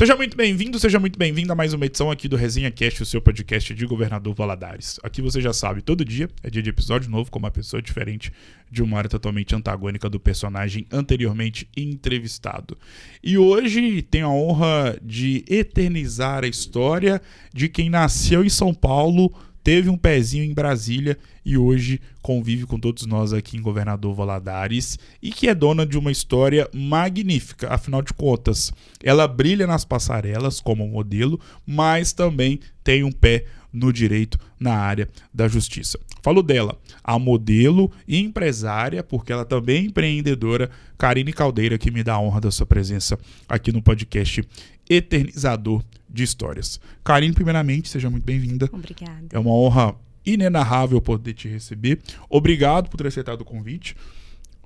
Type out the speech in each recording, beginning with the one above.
Seja muito bem-vindo, seja muito bem-vinda a mais uma edição aqui do Resenha Cast, o seu podcast de Governador Valadares. Aqui você já sabe, todo dia é dia de episódio novo com uma pessoa diferente de uma área totalmente antagônica do personagem anteriormente entrevistado. E hoje tenho a honra de eternizar a história de quem nasceu em São Paulo, teve um pezinho em Brasília e hoje convive com todos nós aqui em Governador Valadares e que é dona de uma história magnífica. Afinal de contas, ela brilha nas passarelas como modelo, mas também tem um pé no direito na área da justiça. Falo dela, a modelo e empresária, porque ela também é empreendedora, Karine Caldeira, que me dá a honra da sua presença aqui no podcast Eternizador de Histórias. Karine, primeiramente, seja muito bem-vinda. Obrigada. É uma honra inenarrável poder te receber. Obrigado por ter aceitado o convite.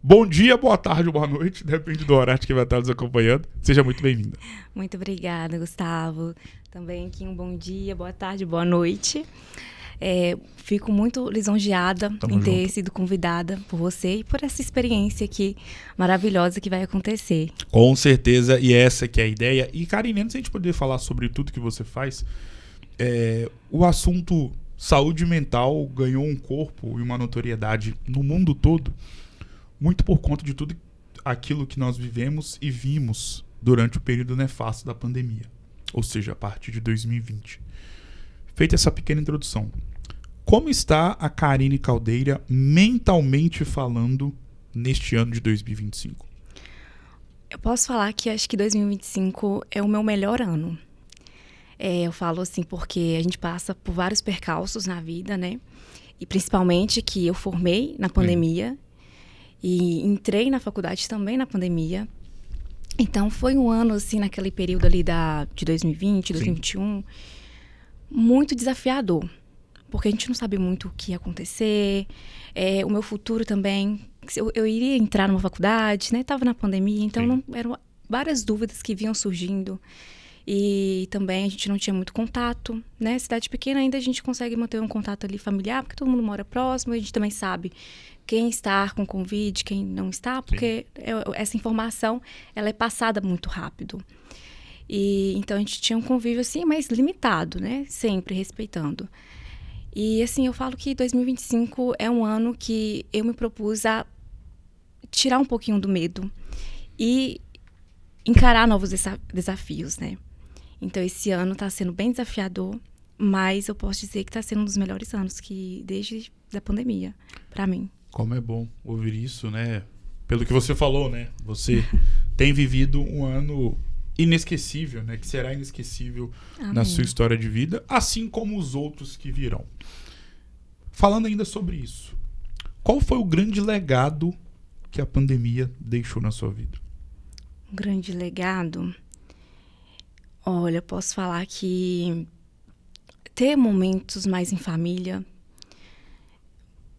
Bom dia, boa tarde ou boa noite, depende do horário que vai estar nos acompanhando. Seja muito bem-vinda. Muito obrigada, Gustavo. Também aqui um bom dia, boa tarde, boa noite. Fico muito lisonjeada em ter sido convidada por você e por essa experiência aqui maravilhosa que vai acontecer. Com certeza, e essa que é a ideia. E, Karine, antes de a gente poder falar sobre tudo que você faz, o assunto saúde mental ganhou um corpo e uma notoriedade no mundo todo, muito por conta de tudo aquilo que nós vivemos e vimos durante o período nefasto da pandemia, ou seja, a partir de 2020. Feita essa pequena introdução, como está a Karine Caldeira mentalmente falando neste ano de 2025? Eu posso falar que acho que 2025 é o meu melhor ano. Eu falo assim porque a gente passa por vários percalços na vida, né? E principalmente que eu formei na pandemia e entrei na faculdade também na pandemia. Então foi um ano, assim, naquele período ali de 2020, 2021, muito desafiador. Porque a gente não sabia muito o que ia acontecer. O meu futuro também, eu iria entrar numa faculdade, né? Estava na pandemia, então eram várias dúvidas que vinham surgindo. E também a gente não tinha muito contato, né? Cidade pequena ainda a gente consegue manter um contato ali familiar, porque todo mundo mora próximo, a gente também sabe quem está com Covid, quem não está, porque essa informação, ela é passada muito rápido. E então a gente tinha um convívio assim, mais limitado, né? Sempre respeitando. E assim, eu falo que 2025 é um ano que eu me propus a tirar um pouquinho do medo e encarar novos desafios, né? Então, esse ano está sendo bem desafiador, mas eu posso dizer que está sendo um dos melhores anos desde a pandemia, para mim. Como é bom ouvir isso, né? Pelo que você falou, né? Você tem vivido um ano inesquecível, né? Que será inesquecível na sua história de vida, assim como os outros que virão. Falando ainda sobre isso, qual foi o grande legado que a pandemia deixou na sua vida? Um grande legado? Olha, eu posso falar que ter momentos mais em família,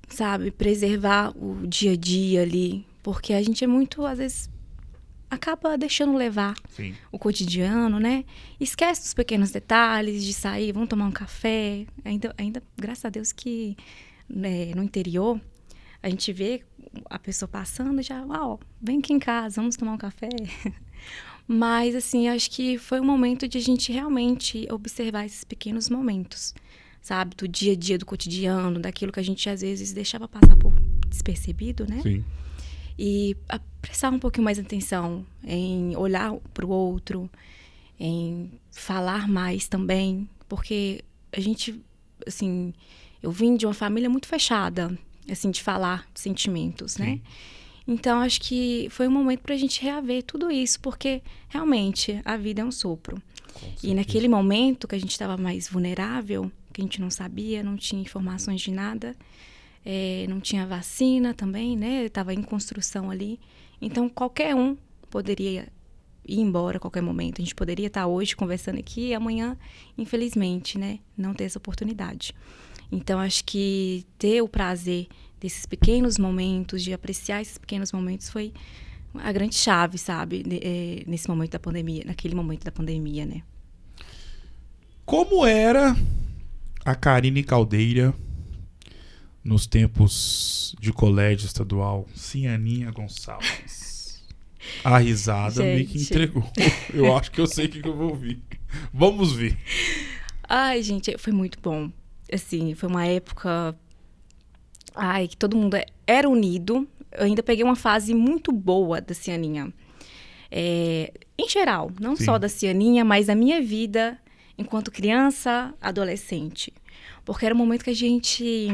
sabe? Preservar o dia a dia ali, porque a gente é muito, às vezes, acaba deixando levar o cotidiano, né? Esquece dos pequenos detalhes, de sair, vamos tomar um café. Ainda graças a Deus que no interior, a gente vê a pessoa passando já, vem aqui em casa, vamos tomar um café. Mas, assim, acho que foi um momento de a gente realmente observar esses pequenos momentos, sabe? Do dia a dia, do cotidiano, daquilo que a gente, às vezes, deixava passar por despercebido, né? Sim. E prestar um pouquinho mais atenção em olhar para o outro, em falar mais também, porque a gente, assim, eu vim de uma família muito fechada, assim, de falar de sentimentos, né? Então, acho que foi um momento para a gente reaver tudo isso, porque realmente a vida é um sopro. E naquele momento que a gente estava mais vulnerável, que a gente não sabia, não tinha informações de nada, não tinha vacina também, né? Estava em construção ali. Então, qualquer um poderia ir embora a qualquer momento. A gente poderia estar hoje conversando aqui e amanhã, infelizmente, né? Não ter essa oportunidade. Então, acho que ter o prazer desses pequenos momentos, de apreciar esses pequenos momentos, foi a grande chave, sabe? Nesse momento da pandemia, naquele momento da pandemia, né? Como era a Karine Caldeira nos tempos de colégio estadual, Cianinha Gonçalves? A risada meio que Gente. entregou. Eu acho que eu sei o que eu vou ouvir. Vamos ver. Ai, gente, foi muito bom. Assim, foi uma época... Ai, que todo mundo era unido. Eu ainda peguei uma fase muito boa da Cianinha. Em geral, não Sim. só da Cianinha, mas da minha vida enquanto criança, adolescente. Porque era um momento que a gente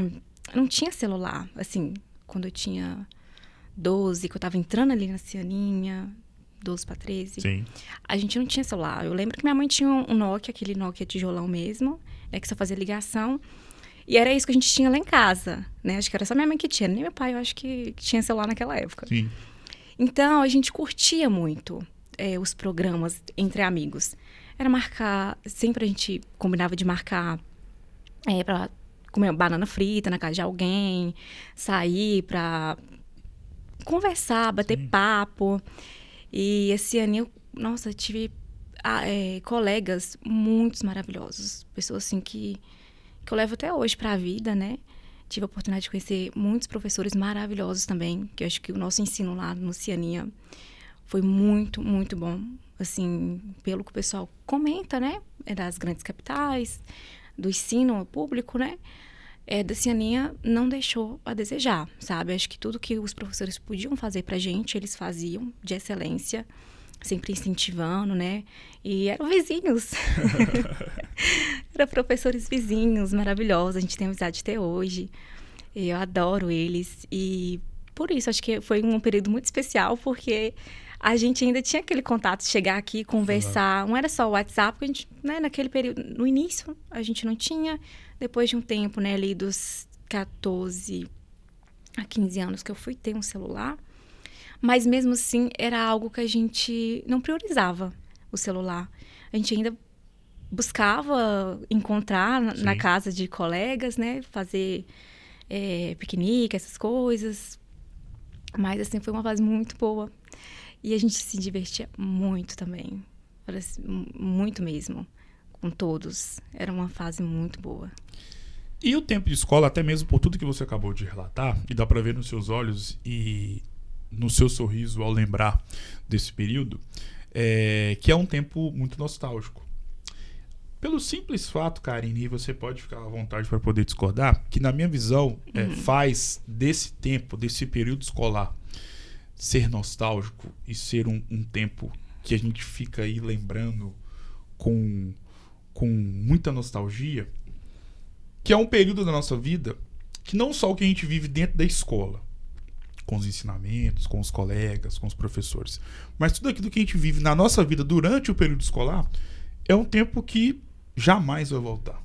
não tinha celular. Assim, quando eu tinha 12, que eu tava entrando ali na Cianinha, 12 para 13. Sim. A gente não tinha celular. Eu lembro que minha mãe tinha um Nokia, aquele Nokia tijolão mesmo, que só fazia ligação. E era isso que a gente tinha lá em casa, né? Acho que era só minha mãe que tinha. Nem meu pai, eu acho que tinha celular naquela época. Sim. Então, a gente curtia muito os programas entre amigos. Era marcar... Sempre a gente combinava de marcar pra comer banana frita na casa de alguém, sair pra conversar, bater papo. E esse ano eu, nossa, tive colegas muito maravilhosos. Pessoas assim que eu levo até hoje para a vida, né? Tive a oportunidade de conhecer muitos professores maravilhosos também, que eu acho que o nosso ensino lá no Cianinha foi muito, muito bom. Assim, pelo que o pessoal comenta, né? Das grandes capitais, do ensino público, né? Da Cianinha não deixou a desejar, sabe? Acho que tudo que os professores podiam fazer pra gente, eles faziam de excelência, sempre incentivando, né? E eram vizinhos. Eram professores vizinhos, maravilhosos. A gente tem amizade até hoje. Eu adoro eles. E por isso, acho que foi um período muito especial, porque a gente ainda tinha aquele contato de chegar aqui, conversar. Não era só o WhatsApp, porque a gente, né, naquele período, no início, a gente não tinha. Depois de um tempo, né, ali dos 14 a 15 anos que eu fui ter um celular. Mas mesmo assim, era algo que a gente não priorizava, o celular. A gente ainda buscava encontrar na casa de colegas, né? Fazer piquenique, essas coisas. Mas, assim, foi uma fase muito boa. E a gente se divertia muito também. Muito mesmo. Com todos. Era uma fase muito boa. E o tempo de escola, até mesmo por tudo que você acabou de relatar, e dá pra ver nos seus olhos e no seu sorriso ao lembrar desse período, que é um tempo muito nostálgico. Pelo simples fato, Karine, e você pode ficar à vontade para poder discordar, que na minha visão faz desse tempo, desse período escolar, ser nostálgico e ser um tempo que a gente fica aí lembrando com muita nostalgia, que é um período da nossa vida que não só o que a gente vive dentro da escola, com os ensinamentos, com os colegas, com os professores, mas tudo aquilo que a gente vive na nossa vida durante o período escolar é um tempo que jamais vai voltar.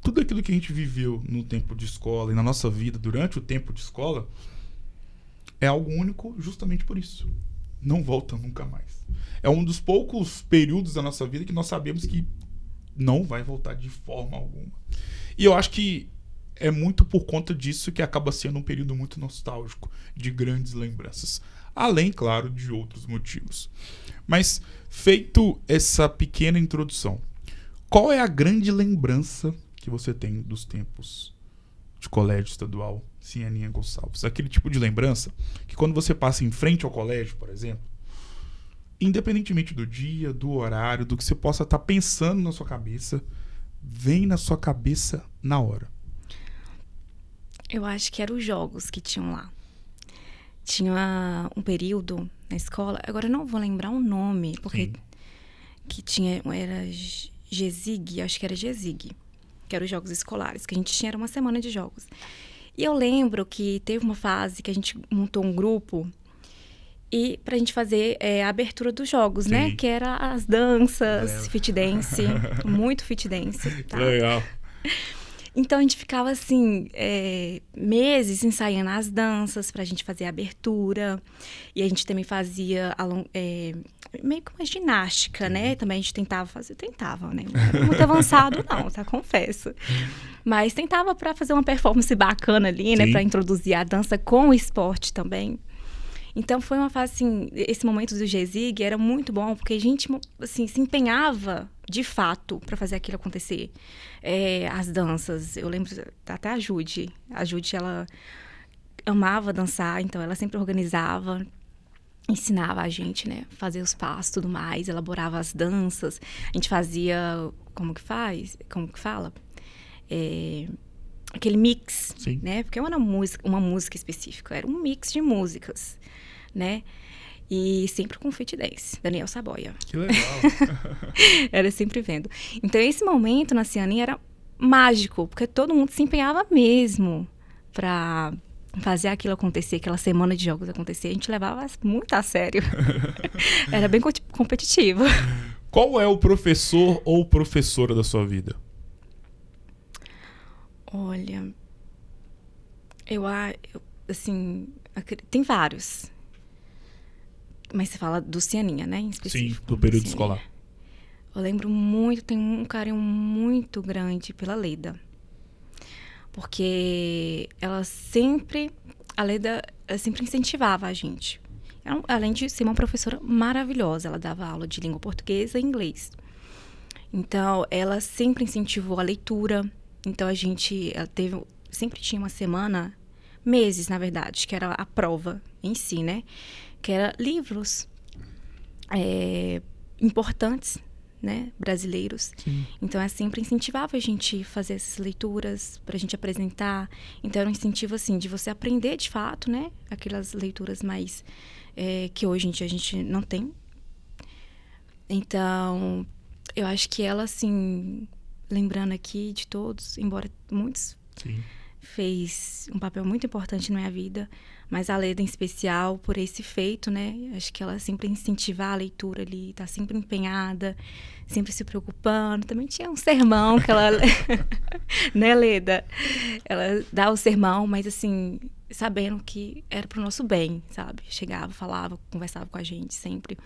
Tudo aquilo que a gente viveu no tempo de escola e na nossa vida durante o tempo de escola é algo único justamente por isso. Não volta nunca mais. É um dos poucos períodos da nossa vida que nós sabemos que não vai voltar de forma alguma. E eu acho que é muito por conta disso que acaba sendo um período muito nostálgico, de grandes lembranças. Além, claro, de outros motivos. Mas, feito essa pequena introdução, qual é a grande lembrança que você tem dos tempos de colégio estadual Cianinha Gonçalves? Aquele tipo de lembrança que quando você passa em frente ao colégio, por exemplo, independentemente do dia, do horário, do que você possa estar pensando na sua cabeça, vem na sua cabeça na hora. Eu acho que eram os jogos que tinham lá. Tinha um período na escola, agora eu não vou lembrar o nome, porque que tinha, era GESIG, acho que era GESIG, que eram os jogos escolares, que a gente tinha, era uma semana de jogos. E eu lembro que teve uma fase que a gente montou um grupo e pra gente fazer a abertura dos jogos, né? Que era as danças, fit dance, muito fit dance. Tá? Legal. Então, a gente ficava, assim, meses ensaiando as danças pra gente fazer a abertura. E a gente também fazia meio que uma ginástica, né? Também a gente tentava fazer. Tentava, né? Não era muito avançado, não, tá? Confesso. Mas tentava pra fazer uma performance bacana ali, né? Pra introduzir a dança com o esporte também. Então, foi uma fase, assim, esse momento do GESIG era muito bom, porque a gente, assim, se empenhava, de fato, para fazer aquilo acontecer. As danças, eu lembro até a Jude, ela amava dançar, então ela sempre organizava. ensinava a gente, né? Fazer os passos e tudo mais, elaborava as danças. A gente fazia, como que faz? Como que fala? Aquele mix, Sim. né? Porque uma música específica, era um mix de músicas, né? E sempre com fit dance, Daniel Saboia. Que legal. Era sempre vendo. Então, esse momento na Cianinha era mágico, porque todo mundo se empenhava mesmo pra fazer aquilo acontecer, aquela semana de jogos acontecer. A gente levava muito a sério. Era bem competitivo. Qual é o professor ou professora da sua vida? Olha, assim, tem vários. Mas você fala do Cianinha, né? Em específico. Sim, do período escolar. Eu lembro muito, tenho um carinho muito grande pela Leda. Porque a Leda sempre incentivava a gente. Além de ser uma professora maravilhosa, ela dava aula de língua portuguesa e inglês. Então, ela sempre incentivou a leitura. Então, sempre tinha uma semana, meses, na verdade, que era a prova em si, né? Que era livros importantes, né, brasileiros. Sim. Então, ela sempre incentivava a gente a fazer essas leituras para a gente apresentar. Então, era um incentivo, assim, de você aprender, de fato, né, aquelas leituras mais que hoje em dia a gente não tem. Então, eu acho que ela, assim, lembrando aqui de todos, embora muitos, Sim, fez um papel muito importante na minha vida, mas a Leda em especial por esse feito, né? Acho que ela sempre incentivava a leitura ali, tá sempre empenhada, sempre se preocupando. Também tinha um sermão que ela, né, Leda? Ela dá o sermão, mas assim, sabendo que era pro nosso bem, sabe? Chegava, falava, conversava com a gente sempre,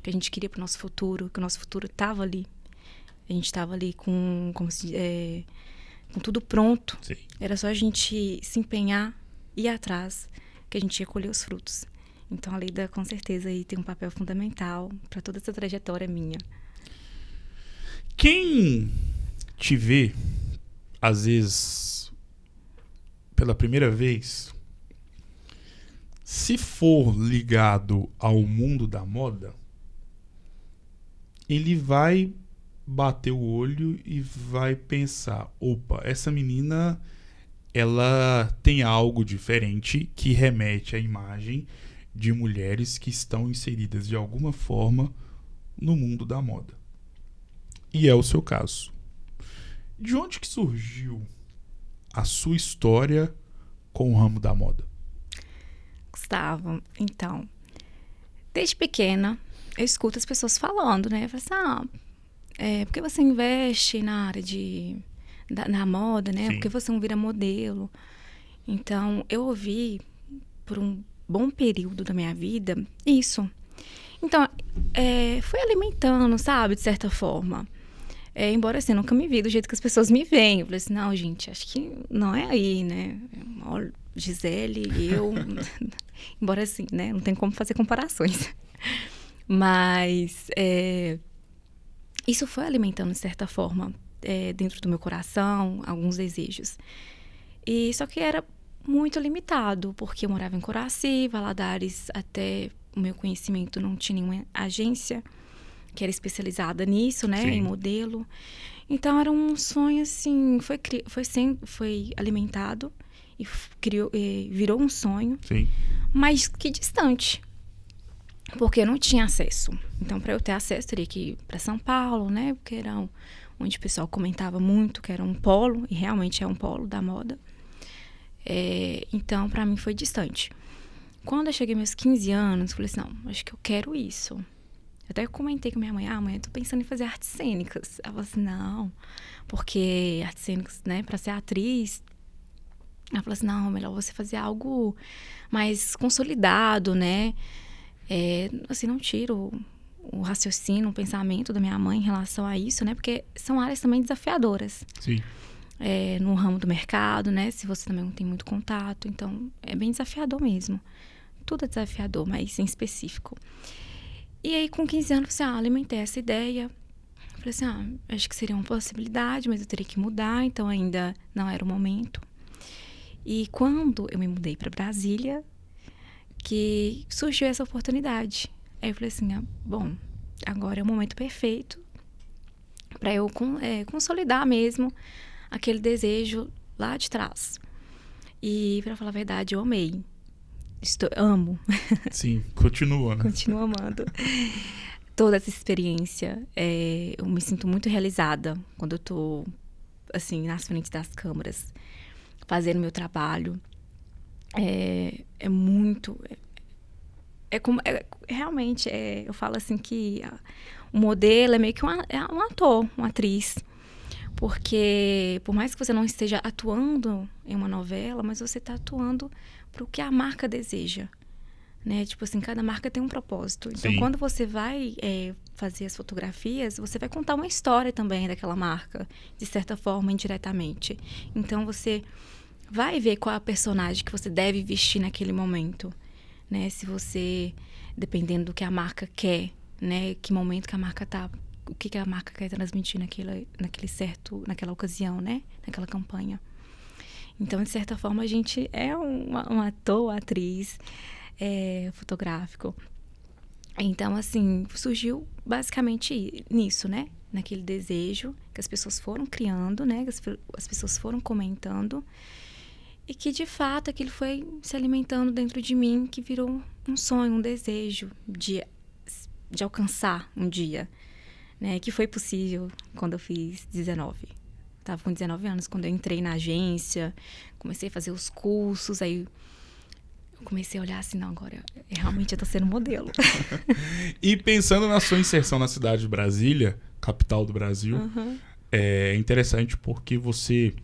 que a gente queria pro nosso futuro, que o nosso futuro tava ali. A gente tava ali com tudo pronto. sim. Era só a gente se empenhar e ir atrás, que a gente ia colher os frutos. Então, a Leda, com certeza, aí tem um papel fundamental para toda essa trajetória minha. Quem te vê, às vezes, pela primeira vez, se for ligado ao mundo da moda, ele vai bater o olho e vai pensar: opa, essa menina, ela tem algo diferente que remete à imagem de mulheres que estão inseridas de alguma forma no mundo da moda. E é o seu caso. De onde que surgiu a sua história com o ramo da moda? Gustavo, então, desde pequena, eu escuto as pessoas falando, né? Eu falo assim, por que você investe na área na moda, né? Sim. Por que você não vira modelo? Então, eu ouvi por um bom período da minha vida isso. Então, foi alimentando, sabe? De certa forma. Embora assim, eu nunca me vi do jeito que as pessoas me veem. Eu falei assim, não, gente, acho que não é aí, né? Olha, Gisele e eu... embora assim, né? Não tem como fazer comparações. Mas isso foi alimentando, de certa forma, dentro do meu coração, alguns desejos. E só que era muito limitado, porque eu morava em Coraci, Valadares, até o meu conhecimento não tinha nenhuma agência que era especializada nisso, né, Sim. em modelo. Então era um sonho assim, foi alimentado e virou um sonho, Sim. mas que distante, porque eu não tinha acesso. Então, para eu ter acesso, teria que ir para São Paulo, né, porque era onde o pessoal comentava muito que era um polo, e realmente é um polo da moda. Então, para mim foi distante. Quando eu cheguei aos meus 15 anos, eu falei assim, não, acho que eu quero isso. Até comentei com minha mãe, mãe, eu tô pensando em fazer artes cênicas. Ela falou assim, não, porque artes cênicas, né, pra ser atriz. Ela falou assim, não, melhor você fazer algo mais consolidado, né? Assim, não tiro o raciocínio, o pensamento da minha mãe em relação a isso, né? Porque são áreas também desafiadoras. Sim. No ramo do mercado, né? Se você também não tem muito contato. Então, é bem desafiador mesmo. Tudo é desafiador, mas em específico. E aí, com 15 anos, eu alimentei essa ideia. Falei assim, acho que seria uma possibilidade, mas eu teria que mudar, então ainda não era o momento. E quando eu me mudei para Brasília, que surgiu essa oportunidade. Aí eu falei assim, bom, agora é o momento perfeito para eu consolidar mesmo aquele desejo lá de trás. E, para falar a verdade, eu amei. Amo. Sim, continua, né? Continuo amando. Toda essa experiência. Eu me sinto muito realizada quando eu tô, assim, nas frentes das câmeras, fazendo meu trabalho. É muito... realmente, eu falo assim que o modelo é meio que um ator, uma atriz. Porque, por mais que você não esteja atuando em uma novela, mas você está atuando para o que a marca deseja, né? Tipo assim, cada marca tem um propósito. Então, Sim. quando você vai fazer as fotografias, você vai contar uma história também daquela marca, de certa forma, indiretamente. Então, você vai ver qual é a personagem que você deve vestir naquele momento, né? Se você, dependendo do que a marca quer, né? Que momento que a marca tá... O que a marca quer transmitir naquela ocasião, né? Naquela campanha. Então, de certa forma, a gente é um ator, atriz fotográfico. Então, assim, surgiu basicamente nisso, né? Naquele desejo que as pessoas foram criando, né? Que as pessoas foram comentando. E que, de fato, aquilo foi se alimentando dentro de mim, que virou um sonho, um desejo de alcançar um dia. Né, que foi possível quando eu fiz 19. Estava com 19 anos quando eu entrei na agência, comecei a fazer os cursos, aí eu comecei a olhar assim, não, agora realmente eu estou sendo modelo. E pensando na sua inserção na cidade de Brasília, capital do Brasil, é interessante porque você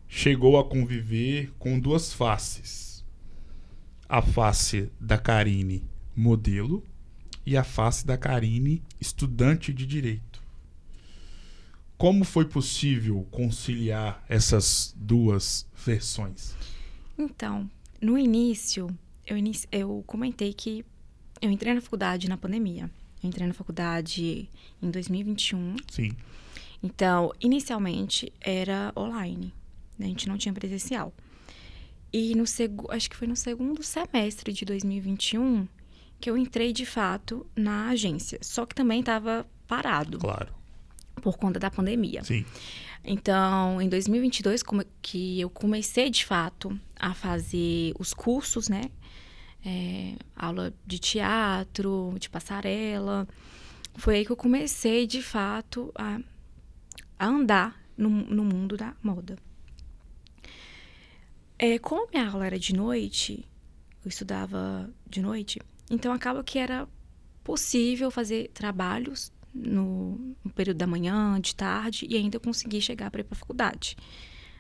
chegou a conviver com duas faces. A face da Karine modelo e a face da Karine estudante de Direito. Como foi possível conciliar essas duas versões? Então, no início, eu comentei que eu entrei na faculdade na pandemia. Eu entrei na faculdade em 2021. Sim. Então, inicialmente, era online. Né? A gente não tinha presencial. E acho que foi no segundo semestre de 2021 que eu entrei, de fato, na agência. Só que também estava parado. Claro. Por conta da pandemia. Sim. Então, em 2022, que eu comecei, de fato, a fazer os cursos, né? Aula de teatro, de passarela. Foi aí que eu comecei, de fato, a andar no mundo da moda. Como minha aula era de noite, eu estudava de noite, então acaba que era possível fazer trabalhos no período da manhã, de tarde, e ainda conseguir chegar para ir para a faculdade,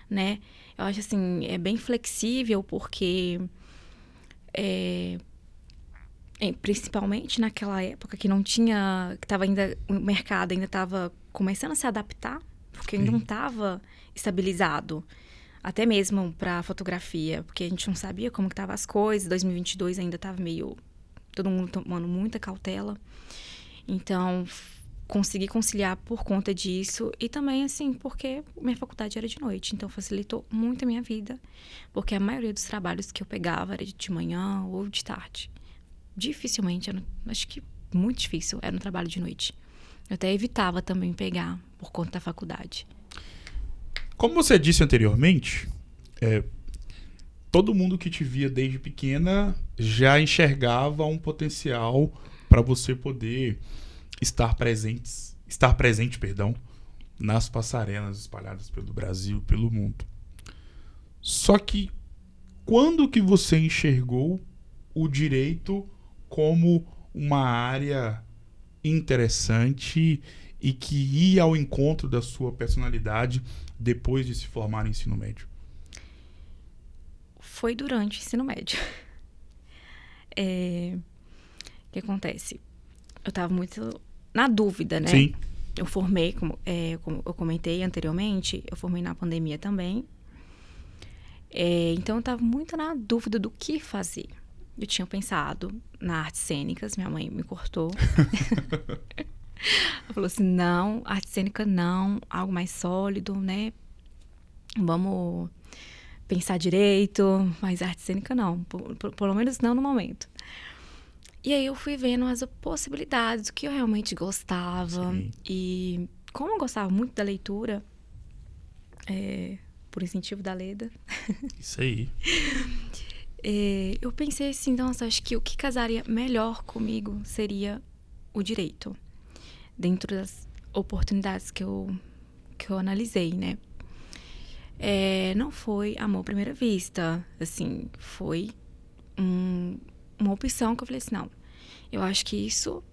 né? Eu acho assim, é bem flexível porque principalmente naquela época que não tinha, que tava ainda, o mercado ainda estava começando a se adaptar, porque ainda não estava estabilizado, até mesmo para fotografia, porque a gente não sabia como que estavam as coisas. 2022 ainda estava meio todo mundo tomando muita cautela. Então, consegui conciliar por conta disso e também, assim, porque minha faculdade era de noite, então facilitou muito a minha vida, porque a maioria dos trabalhos que eu pegava era de manhã ou de tarde. Dificilmente, acho que muito difícil, era um trabalho de noite. Eu até evitava também pegar por conta da faculdade. Como você disse anteriormente, todo mundo que te via desde pequena já enxergava um potencial para você poder estar presente, nas passarelas espalhadas pelo Brasil, pelo mundo. Só que quando que você enxergou o direito como uma área interessante e que ia ao encontro da sua personalidade depois de se formar no ensino médio? Foi durante o ensino médio. O que acontece? Eu estava muito na dúvida, né? Sim. Eu formei, como eu comentei anteriormente, eu formei na pandemia também. Então, eu estava muito na dúvida do que fazer. Eu tinha pensado na artes cênicas, minha mãe me cortou. Ela falou assim, não, arte cênica não, algo mais sólido, né? Vamos pensar direito, mas arte cênica não, pelo menos não no momento. E aí eu fui vendo as possibilidades, o que eu realmente gostava. Sim. E como eu gostava muito da leitura, por incentivo da Leda, Isso aí. eu pensei assim, nossa, acho que o que casaria melhor comigo seria o direito. Dentro das oportunidades que eu analisei, né? Não foi amor à primeira vista, assim, foi uma opção que eu falei assim, não, eu acho que isso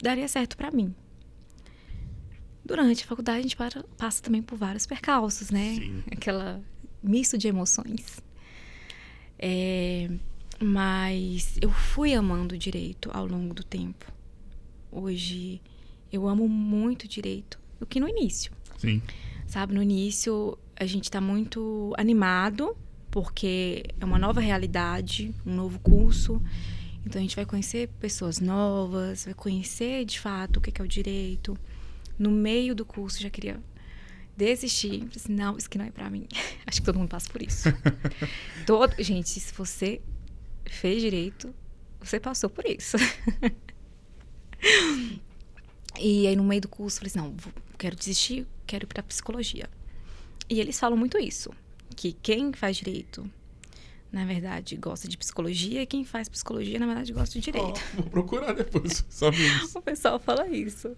daria certo pra mim. Durante a faculdade a gente passa também por vários percalços, né? Sim. Aquela misto de emoções. Mas eu fui amando o direito ao longo do tempo. Hoje eu amo muito direito do que no início. Sim. Sabe, no início a gente tá muito animado, porque é uma nova realidade, um novo curso. Então a gente vai conhecer pessoas novas, vai conhecer de fato o que é o direito. No meio do curso já queria desistir. Falei assim, não, isso aqui não é pra mim. Acho que todo mundo passa por isso. Gente, se você fez direito, você passou por isso. E aí no meio do curso falei assim, não, quero desistir, quero ir pra psicologia. E eles falam muito isso, que quem faz direito, na verdade, gosta de psicologia, e quem faz psicologia, na verdade, gosta de direito. Vou procurar depois, sabe isso. O pessoal fala isso.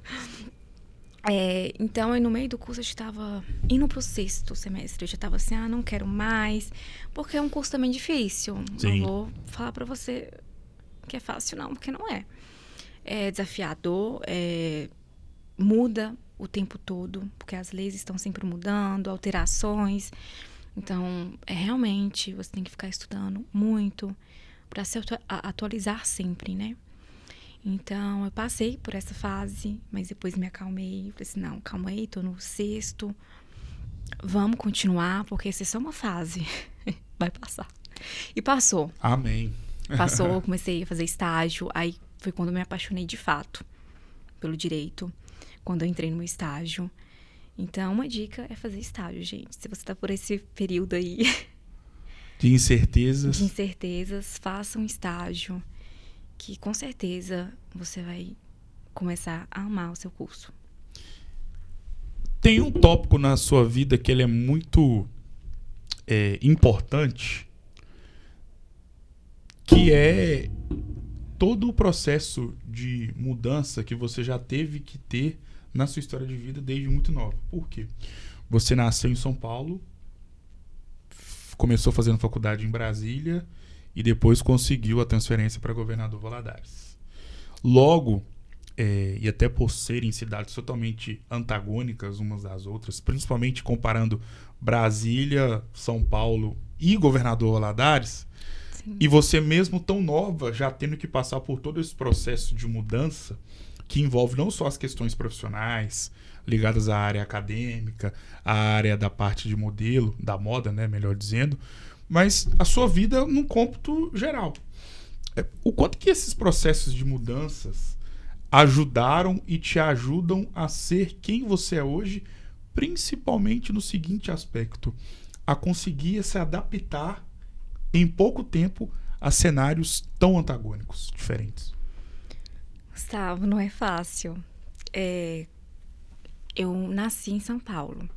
Então, aí no meio do curso, eu estava indo pro 6º semestre. Eu já estava assim, não quero mais, porque é um curso também difícil. Sim. Não vou falar pra você que é fácil, não, porque não é. É desafiador, muda o tempo todo, porque as leis estão sempre mudando, alterações. Então, realmente, você tem que ficar estudando muito para se atualizar sempre, né? Então, eu passei por essa fase, mas depois me acalmei. Falei assim, não, calma aí, tô no 6º. Vamos continuar, porque essa é só uma fase. Vai passar. E passou. Amém. Passou, comecei a fazer estágio. Aí foi quando eu me apaixonei de fato pelo direito. Quando eu entrei no meu estágio. Então, uma dica é fazer estágio, gente. Se você tá por esse período aí De incertezas. de incertezas, faça um estágio. Que com certeza você vai começar a amar o seu curso. Tem um tópico na sua vida que ele é muito importante, que é todo o processo de mudança que você já teve que ter na sua história de vida desde muito nova. Por quê? Você nasceu em São Paulo, começou fazendo faculdade em Brasília e depois conseguiu a transferência para Governador Valadares. Logo, e até por serem cidades totalmente antagônicas umas das outras, principalmente comparando Brasília, São Paulo e Governador Valadares, Sim. e você mesmo tão nova, já tendo que passar por todo esse processo de mudança, que envolve não só as questões profissionais, ligadas à área acadêmica, à área da parte de modelo, da moda, né, melhor dizendo, mas a sua vida num cômputo geral. O quanto que esses processos de mudanças ajudaram e te ajudam a ser quem você é hoje, principalmente no seguinte aspecto, a conseguir se adaptar em pouco tempo a cenários tão antagônicos, diferentes. Gustavo, não é fácil. Eu nasci em São Paulo,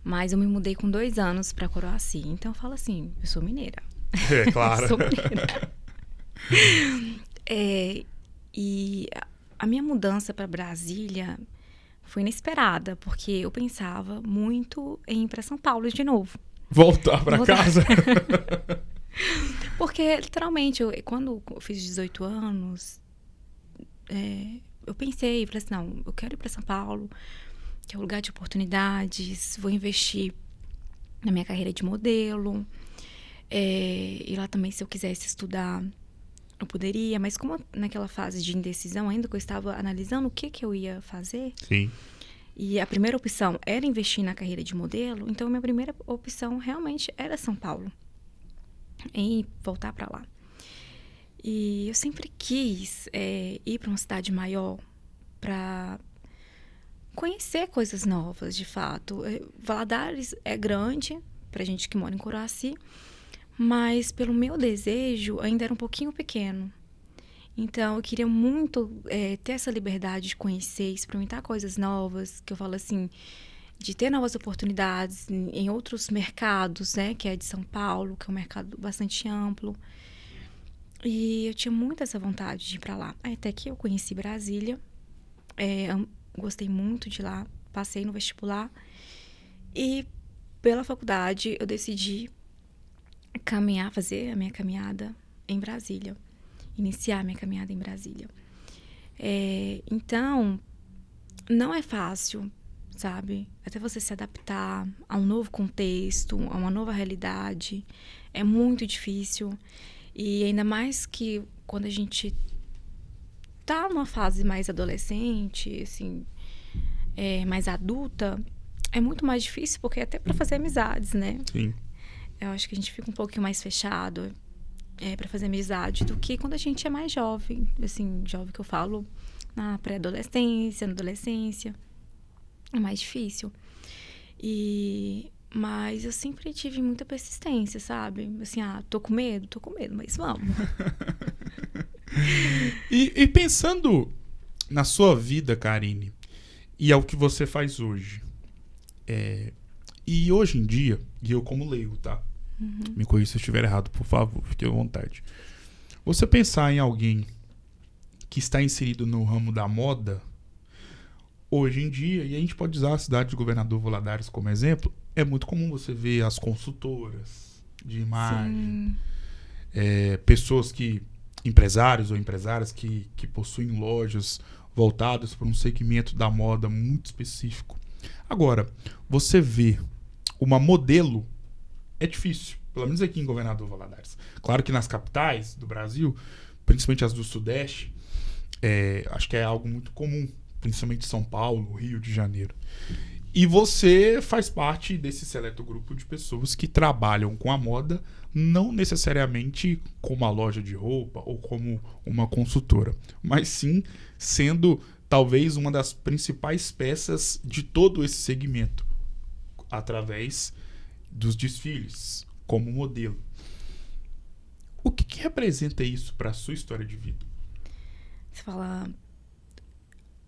mas eu me mudei com 2 anos para Coroaci. Então eu falo assim, eu sou mineira. É, claro. Eu sou mineira. E a minha mudança para Brasília foi inesperada, porque eu pensava muito em ir para São Paulo de novo. Voltar para casa? Porque, literalmente, quando eu fiz 18 anos, eu pensei, falei assim, não, eu quero ir para São Paulo, que é um lugar de oportunidades, vou investir na minha carreira de modelo. E lá também, se eu quisesse estudar, eu poderia. Mas como naquela fase de indecisão ainda, que eu estava analisando o que eu ia fazer... Sim. E a primeira opção era investir na carreira de modelo, então minha primeira opção realmente era São Paulo. E voltar para lá. E eu sempre quis ir para uma cidade maior para conhecer coisas novas, de fato. Valadares é grande, pra gente que mora em Coroaci, mas pelo meu desejo ainda era um pouquinho pequeno. Então, eu queria muito ter essa liberdade de conhecer, experimentar coisas novas, que eu falo assim, de ter novas oportunidades em outros mercados, né? Que é de São Paulo, que é um mercado bastante amplo. E eu tinha muito essa vontade de ir para lá. Até que eu conheci Brasília, gostei muito de lá, passei no vestibular. E pela faculdade eu decidi fazer a minha caminhada em Brasília. Iniciar a minha caminhada em Brasília. Então, não é fácil, sabe? Até você se adaptar a um novo contexto, a uma nova realidade. É muito difícil. E ainda mais que quando a gente tá numa fase mais adolescente, assim, mais adulta, é muito mais difícil, porque até para fazer amizades, né? Sim. Eu acho que a gente fica um pouquinho mais fechado para fazer amizade do que quando a gente é mais jovem. Assim, jovem que eu falo na pré-adolescência, na adolescência. É mais difícil. Mas eu sempre tive muita persistência, sabe? Assim, tô com medo, mas vamos. E pensando na sua vida, Karine, e ao que você faz hoje. E hoje em dia, e eu como leigo, tá? Me corrija se eu estiver errado, por favor, fique à vontade. Você pensar em alguém que está inserido no ramo da moda, hoje em dia, e a gente pode usar a cidade de Governador Valadares como exemplo, é muito comum você ver as consultoras de imagem, pessoas empresários ou empresárias que possuem lojas voltadas para um segmento da moda muito específico. Agora, você vê uma modelo é difícil, pelo menos aqui em Governador Valadares. Claro que nas capitais do Brasil, principalmente as do Sudeste, acho que é algo muito comum, principalmente São Paulo, Rio de Janeiro. E você faz parte desse seleto grupo de pessoas que trabalham com a moda, não necessariamente como uma loja de roupa ou como uma consultora, mas sim sendo talvez uma das principais peças de todo esse segmento, através dos desfiles, como modelo. O que representa isso para a sua história de vida? Você fala...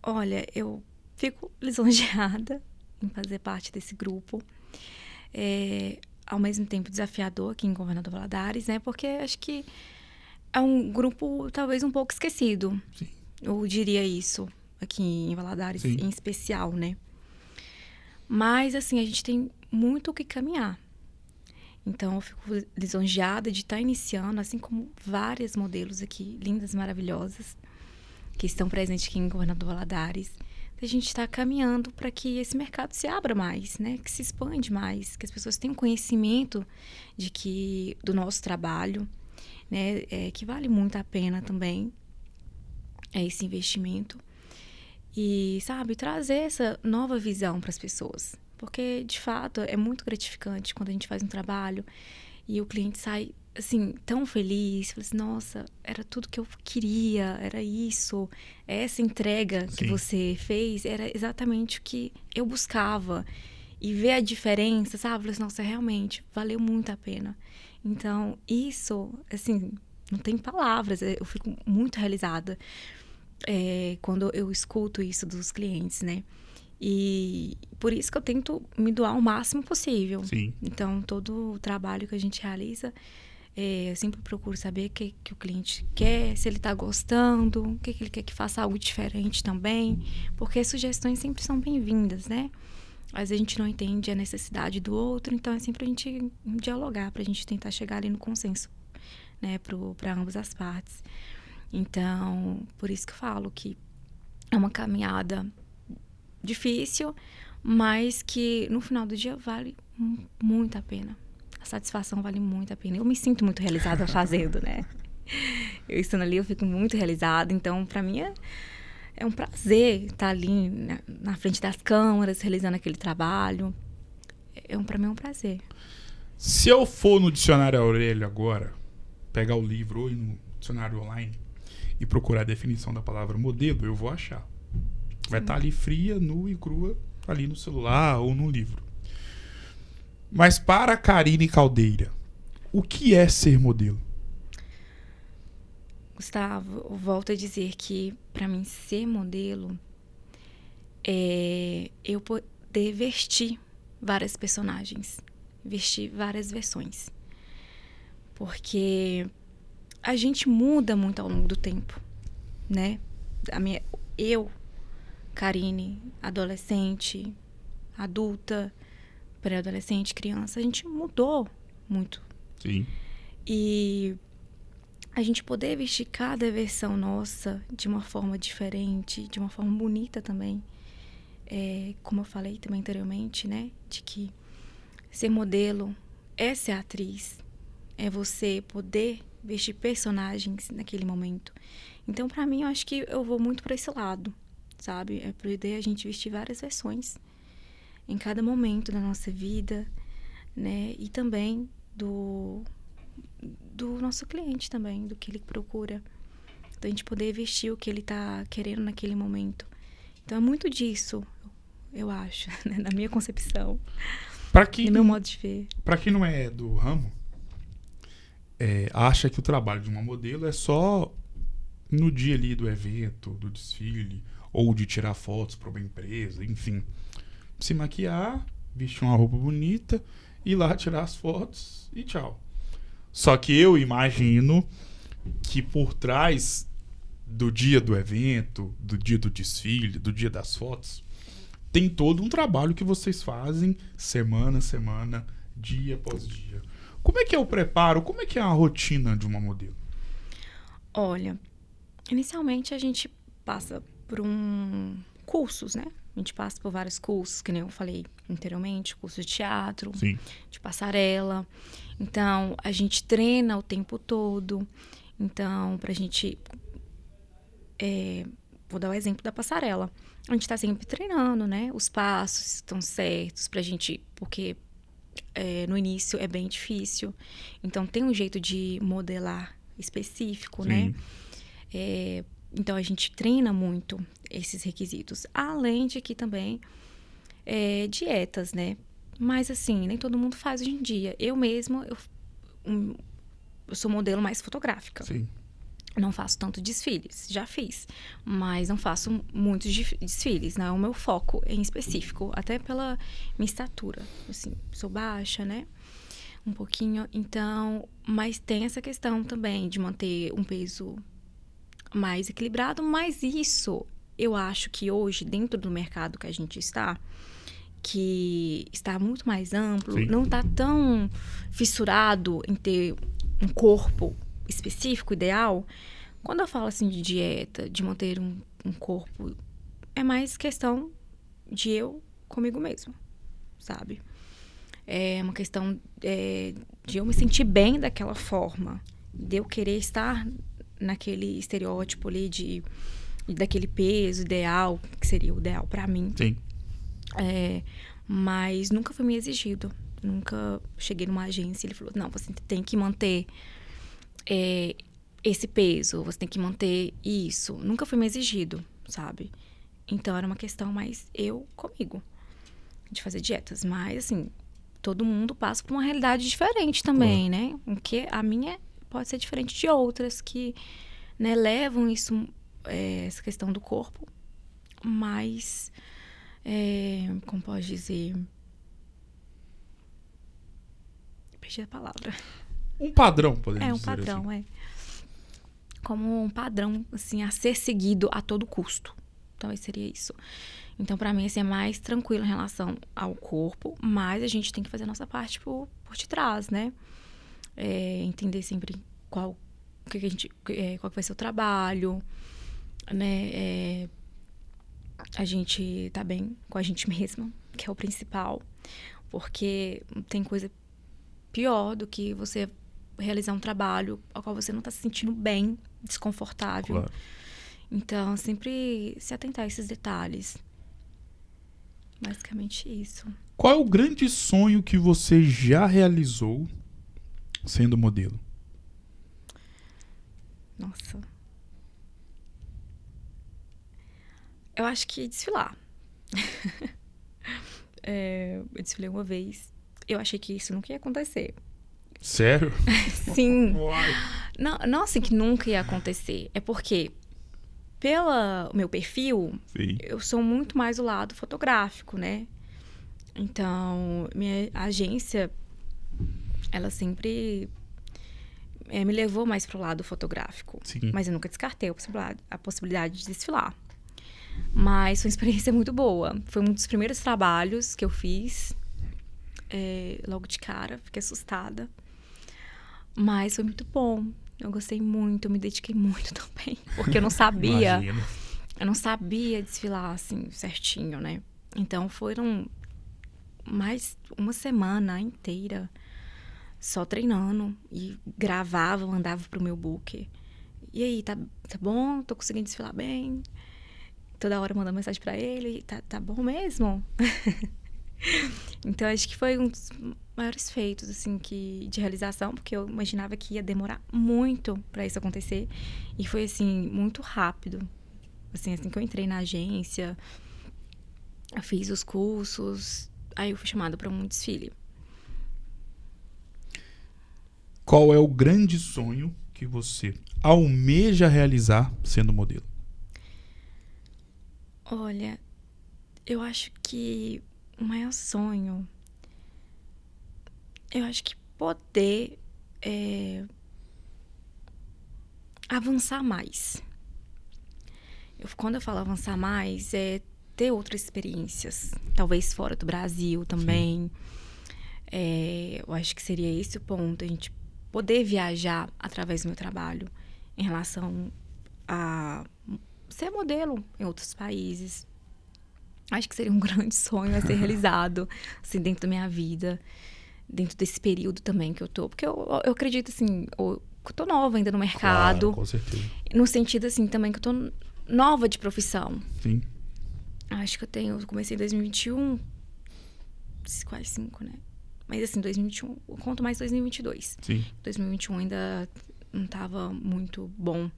Olha, eu fico lisonjeada em fazer parte desse grupo. Ao mesmo tempo desafiador aqui em Governador Valadares, né? Porque acho que é um grupo talvez um pouco esquecido. Sim. Eu diria isso aqui em Valadares, Sim, em especial, né? Mas, assim, a gente tem muito o que caminhar. Então, eu fico lisonjeada de estar iniciando, assim como várias modelos aqui, lindas, maravilhosas, que estão presentes aqui em Governador Valadares. A gente está caminhando para que esse mercado se abra mais, né? Que se expande mais, que as pessoas tenham conhecimento do nosso trabalho, né? Que vale muito a pena também esse investimento. E, sabe, trazer essa nova visão para as pessoas. Porque, de fato, é muito gratificante quando a gente faz um trabalho e o cliente sai, assim, tão feliz. Fala assim, nossa, era tudo que eu queria, era isso. Essa entrega que você fez era exatamente o que eu buscava. E ver a diferença, sabe? Fala assim, nossa, realmente, valeu muito a pena. Então, isso, assim, não tem palavras. Eu fico muito realizada quando eu escuto isso dos clientes, né? E por isso que eu tento me doar o máximo possível. Sim. Então, todo o trabalho que a gente realiza, eu sempre procuro saber o que o cliente quer, se ele está gostando, o que ele quer que faça algo diferente também, porque sugestões sempre são bem-vindas, né? Às vezes a gente não entende a necessidade do outro, então é sempre a gente dialogar para a gente tentar chegar ali no consenso, né? Para ambas as partes. Então, por isso que eu falo que é uma caminhada difícil, mas que no final do dia vale muito a pena. A satisfação vale muito a pena. Eu me sinto muito realizada fazendo, né? Eu estando ali, eu fico muito realizada. Então, para mim, é um prazer estar ali na frente das câmeras, realizando aquele trabalho. Para mim é um prazer. Se eu for no dicionário Aurélio agora, pegar o livro ou ir no dicionário online e procurar a definição da palavra modelo, eu vou achar. Vai estar ali fria, nua e crua, ali no celular ou no livro. Mas para a Karine Caldeira, o que é ser modelo? Gustavo, eu volto a dizer que, para mim, ser modelo é eu poder vestir várias personagens, vestir várias versões. Porque a gente muda muito ao longo do tempo, né? Eu, Karine, adolescente, adulta, pré-adolescente, criança, a gente mudou muito. Sim. E a gente poder vestir cada versão nossa de uma forma diferente, de uma forma bonita também. Como eu falei também anteriormente, né? De que ser modelo é ser atriz. É você poder vestir personagens naquele momento. Então, pra mim, eu acho que eu vou muito pra esse lado, sabe? É poder a gente vestir várias versões em cada momento da nossa vida, né? E também do nosso cliente também, do que ele procura. Da gente poder vestir o que ele tá querendo naquele momento. Então, é muito disso, eu acho, né? Na minha concepção. No meu modo de ver. Pra quem não é do ramo, acha que o trabalho de uma modelo é só no dia ali do evento, do desfile, ou de tirar fotos para uma empresa, enfim. Se maquiar, vestir uma roupa bonita, ir lá tirar as fotos e tchau. Só que eu imagino que por trás do dia do evento, do dia do desfile, do dia das fotos, tem todo um trabalho que vocês fazem semana a semana, dia após dia. Como é que é o preparo? Como é que é a rotina de uma modelo? Olha, inicialmente a gente passa por cursos, né? A gente passa por vários cursos, que nem eu falei anteriormente, curso de teatro, Sim. de passarela. Então, a gente treina o tempo todo. Então, pra gente... vou dar o exemplo da passarela. A gente tá sempre treinando, né? Os passos estão certos pra gente... Porque no início é bem difícil. Então, tem um jeito de modelar específico, Sim. né? Então, a gente treina muito esses requisitos. Além de que também dietas, né? Mas, assim, nem todo mundo faz hoje em dia. Eu mesma, eu sou modelo mais fotográfica. Sim. Não faço tanto desfiles. Já fiz. Mas não faço muitos desfiles, não é o meu foco em específico. Até pela minha estatura. Assim, sou baixa, né? Um pouquinho. Então, mas tem essa questão também de manter um peso mais equilibrado. Mas isso, eu acho que hoje, dentro do mercado que a gente está, que está muito mais amplo, Sim. não está tão fissurado em ter um corpo específico, ideal. Quando eu falo assim de dieta, de manter um corpo, é mais questão de eu comigo mesmo, sabe? É uma questão de eu me sentir bem daquela forma, de eu querer estar naquele estereótipo ali daquele peso ideal, que seria o ideal pra mim. Sim. Mas nunca foi me exigido. Nunca cheguei numa agência e ele falou, não, você tem que manter esse peso, você tem que manter isso. Nunca foi me exigido, sabe? Então, era uma questão mais eu comigo, de fazer dietas. Mas, assim, todo mundo passa por uma realidade diferente também, né? Porque a minha pode ser diferente de outras que, né, levam isso, essa questão do corpo, mas, como pode dizer... Perdi a palavra. Um padrão, podemos dizer um padrão, assim. Como um padrão, assim, a ser seguido a todo custo. Talvez seria isso. Então, pra mim, assim, é mais tranquilo em relação ao corpo, mas a gente tem que fazer a nossa parte por detrás, né? Entender sempre qual que vai ser o trabalho, né? A gente tá bem com a gente mesma, que é o principal. Porque tem coisa pior do que você realizar um trabalho ao qual você não está se sentindo bem, desconfortável. Claro. Então, sempre se atentar a esses detalhes. Basicamente isso. Qual é o grande sonho que você já realizou sendo modelo? Nossa. Eu acho que desfilar. Eu desfilei uma vez. Eu achei que isso nunca ia acontecer. Sério? Sim. Uai. Não assim que nunca ia acontecer. É porque, pelo meu perfil, Sim. eu sou muito mais do lado fotográfico, né? Então, minha agência, ela sempre me levou mais pro lado fotográfico. Sim. Mas eu nunca descartei a possibilidade de desfilar. Mas foi uma experiência muito boa. Foi um dos primeiros trabalhos que eu fiz. Logo de cara, fiquei assustada. Mas foi muito bom. Eu gostei muito, eu me dediquei muito também. Porque eu não sabia. Imagino. Eu não sabia desfilar, assim, certinho, né? Então, foram mais uma semana inteira só treinando. E gravava, mandava pro meu booker. E aí, tá bom? Tô conseguindo desfilar bem? Toda hora mandando mensagem pra ele. Tá bom mesmo? Então, acho que foi um dos maiores feitos, assim, de realização. Porque eu imaginava que ia demorar muito pra isso acontecer. E foi, assim, muito rápido. Assim que eu entrei na agência, eu fiz os cursos, aí eu fui chamada para um desfile. Qual é o grande sonho que você almeja realizar sendo modelo? Olha, eu acho que o maior sonho, eu acho que poder avançar mais. Quando eu falo avançar mais, é ter outras experiências, talvez fora do Brasil também. Eu acho que seria esse o ponto, a gente poder viajar através do meu trabalho em relação a ser modelo em outros países. Acho que seria um grande sonho a ser realizado, assim, dentro da minha vida, dentro desse período também que eu tô. Porque eu acredito, assim, eu tô nova ainda no mercado. Claro, com certeza. No sentido, assim, também que eu tô nova de profissão. Sim. Acho que eu comecei em 2021, quase 5, né? Mas, assim, 2021, eu conto mais 2022. Sim. 2021 ainda não estava muito bom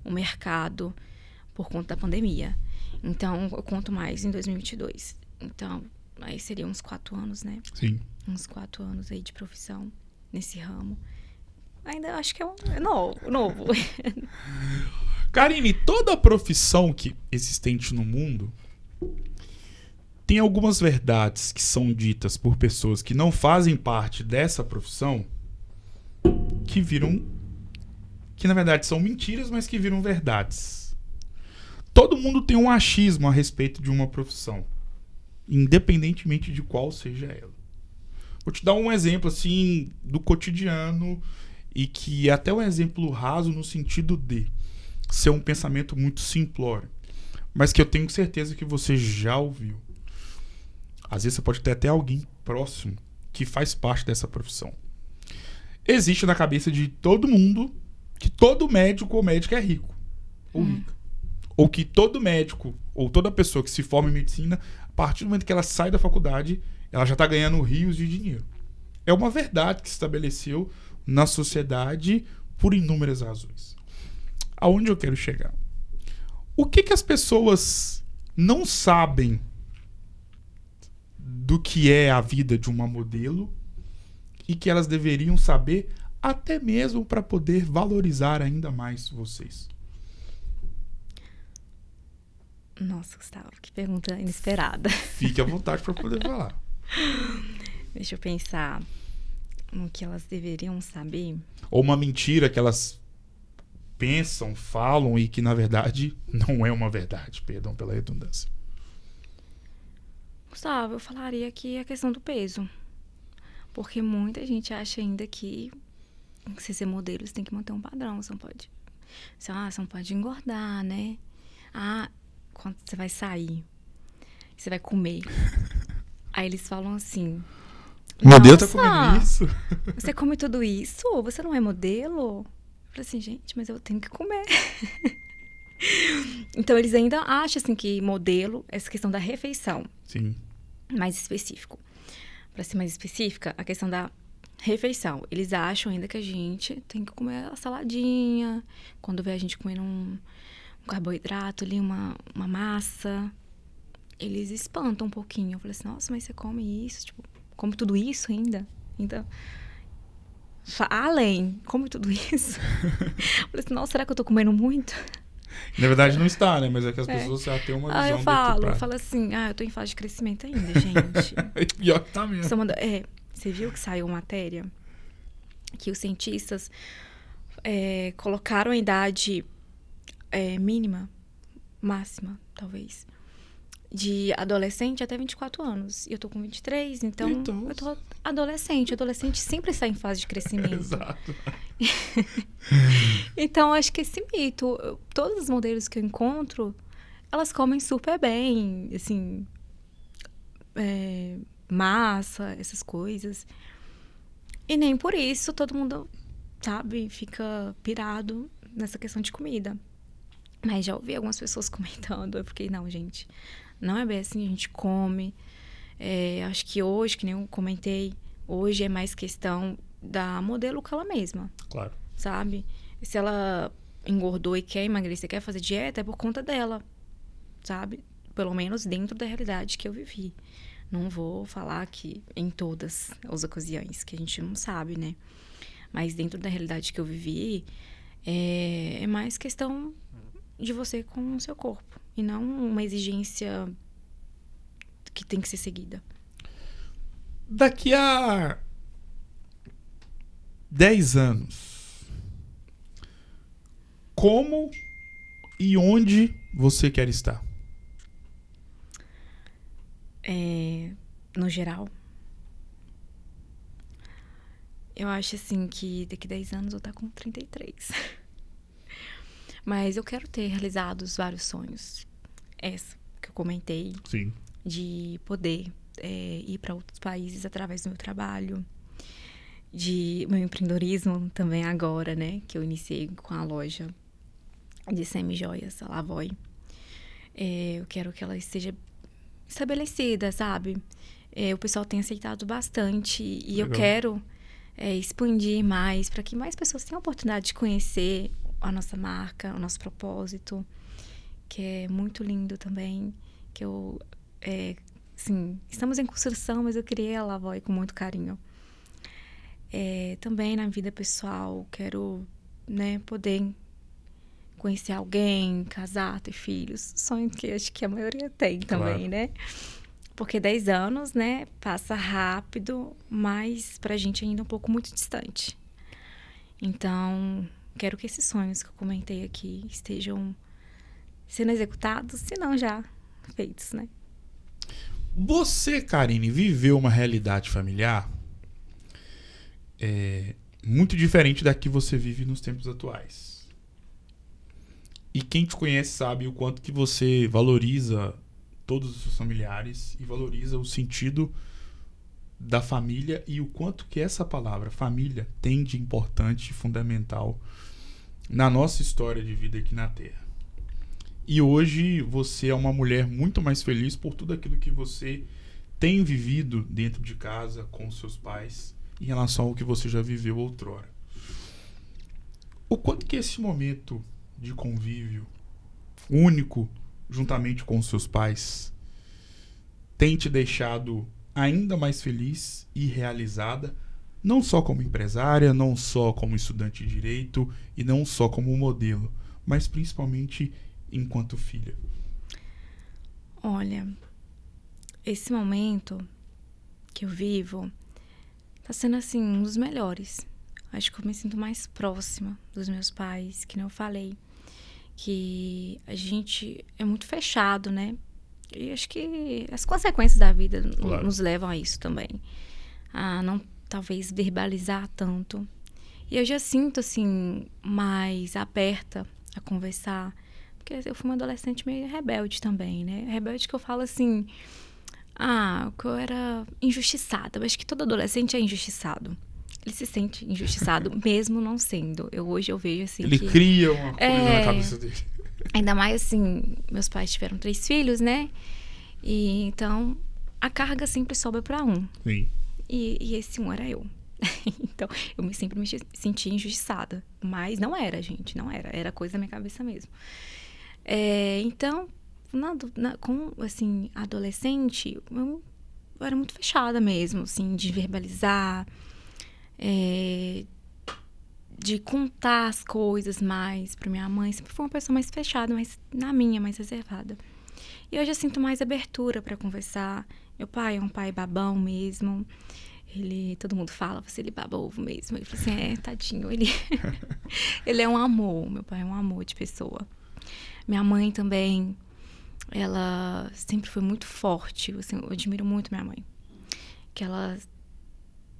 o mercado por conta da pandemia. Então, eu conto mais em 2022. Então, aí seriam uns 4 anos, né? Sim. Uns 4 anos aí de profissão nesse ramo. Ainda acho que é novo. Karine, toda profissão que existente no mundo tem algumas verdades que são ditas por pessoas que não fazem parte dessa profissão que na verdade são mentiras, mas que viram verdades. Todo mundo tem um achismo a respeito de uma profissão, independentemente de qual seja ela. Vou te dar um exemplo assim do cotidiano e que é até um exemplo raso no sentido de ser um pensamento muito simplório, mas que eu tenho certeza que você já ouviu. Às vezes você pode ter até alguém próximo que faz parte dessa profissão. Existe na cabeça de todo mundo que todo médico ou médica é rico ou rica. Ou que todo médico ou toda pessoa que se forma em medicina, a partir do momento que ela sai da faculdade, ela já está ganhando rios de dinheiro. É uma verdade que se estabeleceu na sociedade por inúmeras razões. Aonde eu quero chegar? O que as pessoas não sabem do que é a vida de uma modelo e que elas deveriam saber até mesmo para poder valorizar ainda mais vocês? Nossa, Gustavo, que pergunta inesperada. Fique à vontade para poder falar. Deixa eu pensar no que elas deveriam saber. Ou uma mentira que elas pensam, falam e que na verdade não é uma verdade. Perdão pela redundância. Gustavo, eu falaria que a questão do peso. Porque muita gente acha ainda que se ser modelo, você tem que manter um padrão. Você não pode. Você não pode engordar, né? Quando você vai sair, você vai comer. Aí eles falam assim: Modelo tá comendo isso? Você come tudo isso? Você não é modelo? Eu falei assim, gente, mas eu tenho que comer. Então, eles ainda acham assim, que modelo, essa questão da refeição. Sim. Mais específico. Para ser mais específica, a questão da refeição. Eles acham ainda que a gente tem que comer a saladinha. Quando vê a gente comendo um carboidrato ali, uma massa, eles espantam um pouquinho. Eu falei assim, nossa, mas você come isso? Tipo, come tudo isso ainda? Então, além, come tudo isso. Falei assim, nossa, será que eu tô comendo muito? Na verdade não está, né? Mas é que as pessoas já têm uma visão Eu falo assim, eu tô em fase de crescimento ainda, gente. Pior que tá mesmo. Você viu que saiu matéria que os cientistas colocaram a idade mínima, máxima, talvez, de adolescente até 24 anos. E eu tô com 23, então eu tô adolescente. Adolescente sempre está em fase de crescimento. Exato. Então, acho que esse mito, todos os modelos que eu encontro, elas comem super bem, assim, massa, essas coisas. E nem por isso todo mundo, sabe, fica pirado nessa questão de comida. Mas já ouvi algumas pessoas comentando, eu fiquei, não, gente, não é bem assim, a gente come. Acho que hoje, que nem eu comentei, hoje é mais questão da modelo que ela mesma. Claro. Sabe? Se ela engordou e quer emagrecer, quer fazer dieta, é por conta dela, sabe? Pelo menos dentro da realidade que eu vivi. Não vou falar que em todas as ocasiões, que a gente não sabe, né? Mas dentro da realidade que eu vivi, é mais questão de você com o seu corpo. E não uma exigência que tem que ser seguida. Daqui a 10 anos, como e onde você quer estar? No geral, eu acho assim que daqui a 10 anos eu vou estar com 33. Mas eu quero ter realizado vários sonhos. Essa que eu comentei. Sim. De poder ir para outros países através do meu trabalho. De meu empreendedorismo também agora, né? Que eu iniciei com a loja de semi-joias, a Lavoy. Eu quero que ela esteja estabelecida, sabe? O pessoal tem aceitado bastante. E legal. Eu quero expandir mais para que mais pessoas tenham a oportunidade de conhecer a nossa marca, o nosso propósito, que é muito lindo também. Que eu, sim, estamos em construção, mas eu criei a Lavoy com muito carinho. Também na vida pessoal, quero, né, poder conhecer alguém, casar, ter filhos. Sonho que acho que a maioria tem também, claro. Né? Porque 10 anos, né, passa rápido, mas pra gente ainda é um pouco muito distante. Então, quero que esses sonhos que eu comentei aqui estejam sendo executados, se não já feitos, né? Você, Karine, viveu uma realidade familiar muito diferente da que você vive nos tempos atuais. E quem te conhece sabe o quanto que você valoriza todos os seus familiares e valoriza o sentido da família e o quanto que essa palavra família tem de importante e fundamental na nossa história de vida aqui na Terra. E hoje você é uma mulher muito mais feliz por tudo aquilo que você tem vivido dentro de casa com os seus pais em relação ao que você já viveu outrora. O quanto que esse momento de convívio único juntamente com os seus pais tem te deixado ainda mais feliz e realizada, não só como empresária, não só como estudante de direito e não só como modelo, mas principalmente enquanto filha? Olha, esse momento que eu vivo tá sendo assim um dos melhores. Acho que eu me sinto mais próxima dos meus pais, que nem eu falei, que a gente é muito fechado, né? E acho que as consequências da vida claro. Nos levam a isso também. A não, talvez, verbalizar tanto. E eu já sinto, assim, mais aberta a conversar. Porque eu fui uma adolescente meio rebelde também, né? Rebelde que eu falo assim... que eu era injustiçada. Eu acho que todo adolescente é injustiçado. Ele se sente injustiçado, mesmo não sendo. Hoje eu vejo assim ele cria uma coisa na cabeça dele. Ainda mais assim, meus pais tiveram 3 filhos, né? E então, a carga sempre sobra para um. Sim. E esse um era eu. Então, eu sempre me senti injustiçada. Mas não era, gente, não era. Era coisa da minha cabeça mesmo. Então, com, assim, adolescente, eu era muito fechada mesmo, assim, de verbalizar, de contar as coisas mais pra minha mãe. Sempre fui uma pessoa mais fechada, mas na minha, mais reservada. E hoje eu sinto mais abertura pra conversar. Meu pai é um pai babão mesmo. Todo mundo fala, ele baba ovo mesmo. Ele fala assim, tadinho, ele é um amor. Meu pai é um amor de pessoa. Minha mãe também, ela sempre foi muito forte. Assim, eu admiro muito minha mãe. Que ela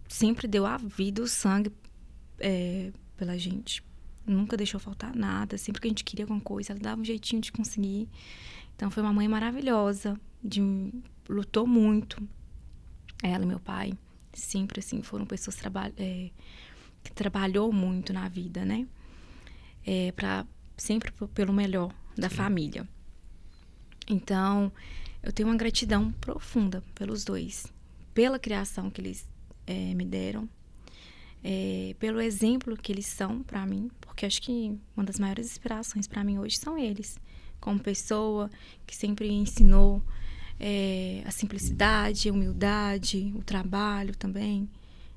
sempre deu a vida, o sangue pela gente. Nunca deixou faltar nada. Sempre que a gente queria alguma coisa, ela dava um jeitinho de conseguir. Então, foi uma mãe maravilhosa. Lutou muito. Ela e meu pai sempre, assim, foram pessoas que trabalhou muito na vida, né? Sempre pelo melhor da família. Então, eu tenho uma gratidão profunda pelos dois. Pela criação que eles me deram. Pelo exemplo que eles são para mim. Porque acho que uma das maiores inspirações para mim hoje são eles. Como pessoa que sempre ensinou a simplicidade, a humildade, o trabalho também,